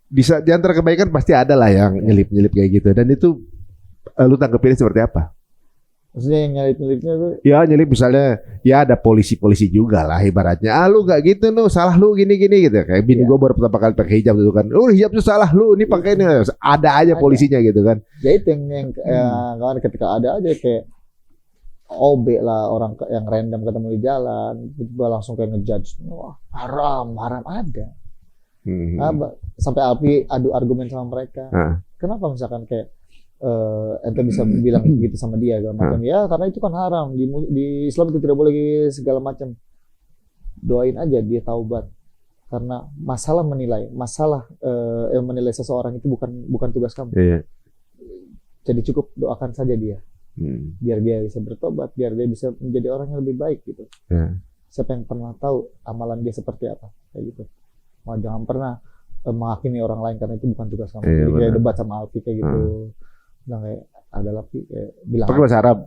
Bisa di antara kebaikan pasti ada lah yang nyelip-nyelip kayak gitu, dan itu lu tanggepinnya seperti apa? Maksudnya yang nyelip-nyelipnya tuh? Ya nyelip misalnya, ya ada polisi-polisi juga lah ibaratnya. Lu gak gitu salah lu gini-gini gitu. Kayak bini gue baru pertama kali pakai hijab gitu kan. Hijab tuh salah lu, ini pakai ini. Ada aja polisinya gitu kan. Ya itu yang ketika ada aja kayak OB lah, orang yang random ketemu di jalan, tiba langsung kayak ngejudge. Wah, haram ada. Sampai Alpi adu argumen sama mereka. Kenapa misalkan kayak ente bisa bilang gitu sama dia segala macam, ya karena itu kan haram di Islam, itu tidak boleh segala macam. Doain aja dia taubat, karena masalah menilai seseorang itu bukan tugas kamu. Jadi cukup doakan saja dia, biar dia bisa bertobat, biar dia bisa menjadi orang yang lebih baik gitu. Siapa yang pernah tahu amalan dia seperti apa kayak gitu. Jangan pernah menghakimi orang lain karena itu bukan tugas kamu. Jadi kayak debat sama Alfi kayak gitu. Bilang kayak ada lagi kayak bilang. Pakai bahasa Arab.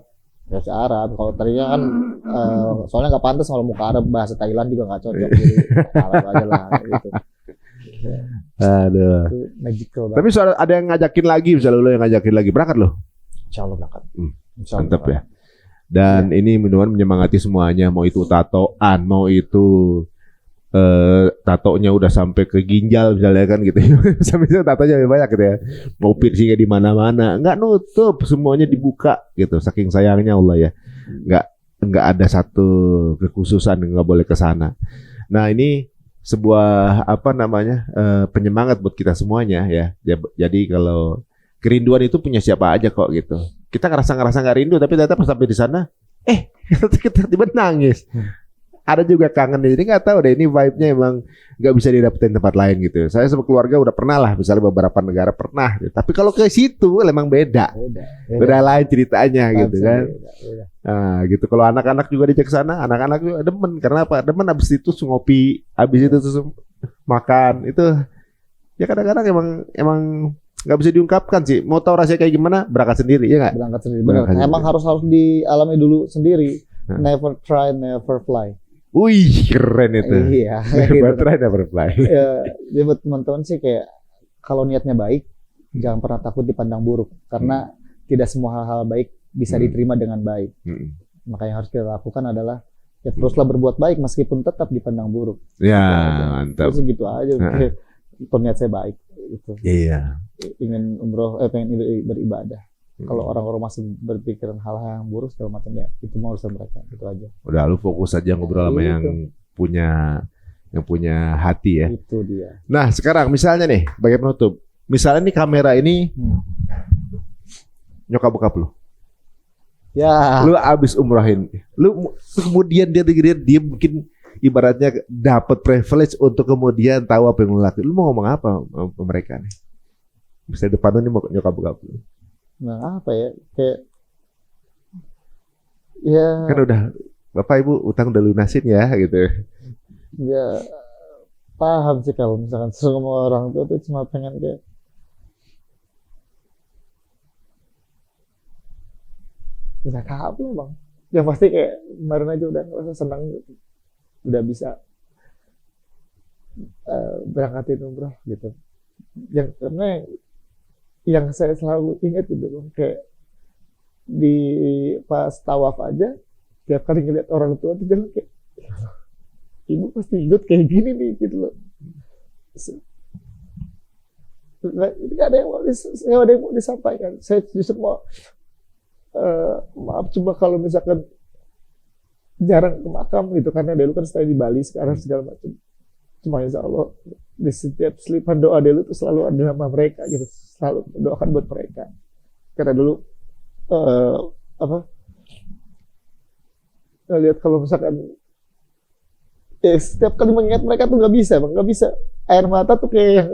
bahasa Arab. Kalau tadinya kan soalnya nggak pantas kalau muka Arab, bahasa Thailand juga nggak cocok, jadi Arab aja lah gitu. Aduh. Itu magical banget. Tapi soal ada yang ngajakin lagi, misalnya lo yang ngajakin lagi, berangkat lo. Insya Allah berangkat. Insya Allah Mantap ya. Dan ini minuman menyemangati semuanya, mau itu tatoan, mau itu tatonya udah sampai ke ginjal misalnya kan gitu. Sampai itu tatonya lebih banyak gitu ya. Mau piercingnya di mana-mana, nggak nutup, semuanya dibuka gitu. Saking sayangnya Allah ya. Nggak ada satu kekhususan yang nggak boleh ke sana. Nah, ini sebuah penyemangat buat kita semuanya ya. Jadi kalau kerinduan itu punya siapa aja kok gitu. Kita ngerasa nggak rindu, tapi ternyata pas sampai di sana, kita tiba-tiba nangis. Ada juga kangen, jadi nggak tahu deh, ini vibe-nya emang nggak bisa didapetin tempat lain gitu. Saya sama keluarga udah pernah lah, misalnya beberapa negara pernah. Gitu. Tapi kalau ke situ emang beda lain ceritanya gitu kan. Beda. Nah gitu. Kalau anak-anak juga diajak ke sana, anak-anak juga demen. Karena apa? Demen abis itu ngopi, abis itu terus makan. Itu ya kadang-kadang emang nggak bisa diungkapkan sih. Mau tahu rasanya kayak gimana? Berangkat sendiri ya nggak? Berangkat sendiri. Benar. Emang harus dialami dulu sendiri. Never try, never fly. Wih, keren itu. Iya. Never try, never fly. Ya, jadi buat teman-teman sih kayak kalau niatnya baik, jangan pernah takut dipandang buruk. Karena tidak semua hal-hal baik bisa diterima dengan baik. Maka yang harus kita lakukan adalah ya teruslah berbuat baik meskipun tetap dipandang buruk. Ya, mantap. Terus gitu aja. Niat saya baik. Itu. Iya. Ingin umroh, pengen beribadah. Kalau orang-orang masih berpikiran hal-hal yang buruk segala macam ya itu mau urusan mereka, itu aja. Udah lu fokus aja ngobrol sama yang punya hati ya. Itu dia. Nah sekarang misalnya nih sebagai penutup, misalnya nih kamera ini nyokap bokap lu. Ya. Lu abis umrahin, lu kemudian dia mungkin ibaratnya dapat privilege untuk kemudian tahu apa yang lu lakuin. Lu mau ngomong apa sama mereka nih? Bisa depan nih mau nyokap bokap lu. Nah apa ya, kayak ya kan udah Bapak Ibu utang udah lunasin ya gitu ya paham sih kalau misalkan semua orang tua tuh cuma pengen kayak nggak apa bang ya pasti kayak kemarin aja udah ngerasa senang gitu. Udah bisa berangkatin umroh gitu karena yang saya selalu ingat gitu loh, kayak di pas tawaf aja tiap kali ngeliat orang tua tuh jalan kayak ibu pasti hidup kayak gini nih gitu loh. Nggak ada yang mau disampaikan. Saya justru mau maaf cuma kalau misalkan jarang ke makam gitu karena dulu kan saya di Bali sekarang segala macam. Cuma insya Allah di setiap selipan doa dulu tuh selalu ada nama mereka gitu, selalu doakan buat mereka karena dulu lihat kalau misalkan setiap kali mengingat mereka tuh nggak bisa air mata tuh kayak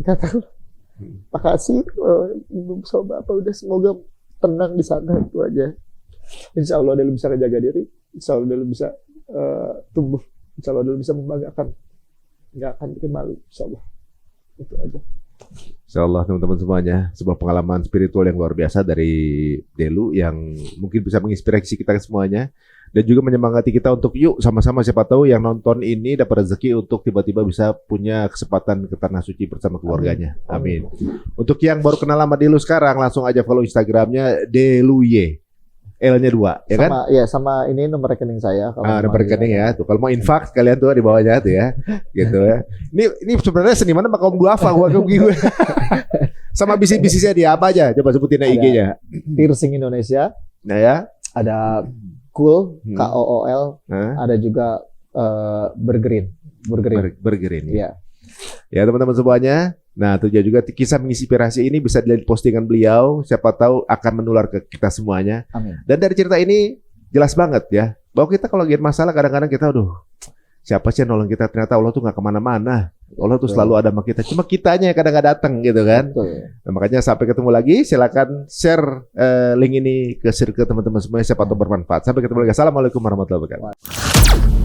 nggak tahu. Makasih ibu sama bapak udah semoga tenang di sana, itu aja. Insya Allah dia bisa jaga diri, insya Allah dia bisa tumbuh, insya Allah dia bisa membanggakan, nggak akan bikin malu, insya Allah. Itu aja. Insya Allah teman-teman semuanya, sebuah pengalaman spiritual yang luar biasa dari Delu yang mungkin bisa menginspirasi kita semuanya dan juga menyemangati kita untuk yuk sama-sama siapa tahu yang nonton ini dapat rezeki untuk tiba-tiba bisa punya kesempatan ke Tanah Suci bersama keluarganya. Amin. Untuk yang baru kenal sama Delu sekarang langsung aja follow Instagramnya Deluye. L-nya 2, ya kan? Sama ini nomor rekening saya. Nomor rekening ya. Tuh, kalau mau infak kalian tuh di bawahnya tuh ya. Gitu ya. Ini sebenarnya seniman sama kaum duafa gue. Sama bisnis-bisnisnya dia apa aja? Coba sebutin IG-nya. Piercing Indonesia. Nah ya. Ada Cool, KOOL. Ada juga Burgerin. Burgerin. Iya. Ya teman-teman semuanya. Nah, itu juga kisah menginspirasi ini bisa dilihat postingan beliau. Siapa tahu akan menular ke kita semuanya. Amin. Dan dari cerita ini jelas banget ya, bahwa kita kalau lagi masalah kadang-kadang kita, siapa sih yang nolong kita? Ternyata Allah tuh nggak kemana-mana. Allah tuh selalu ada sama kita. Cuma kitanya yang kadang nggak datang gitu kan. Nah, makanya sampai ketemu lagi. Silakan share link ini ke circle teman-teman semuanya. Siapa tahu bermanfaat. Sampai ketemu lagi. Assalamualaikum warahmatullahi wabarakatuh.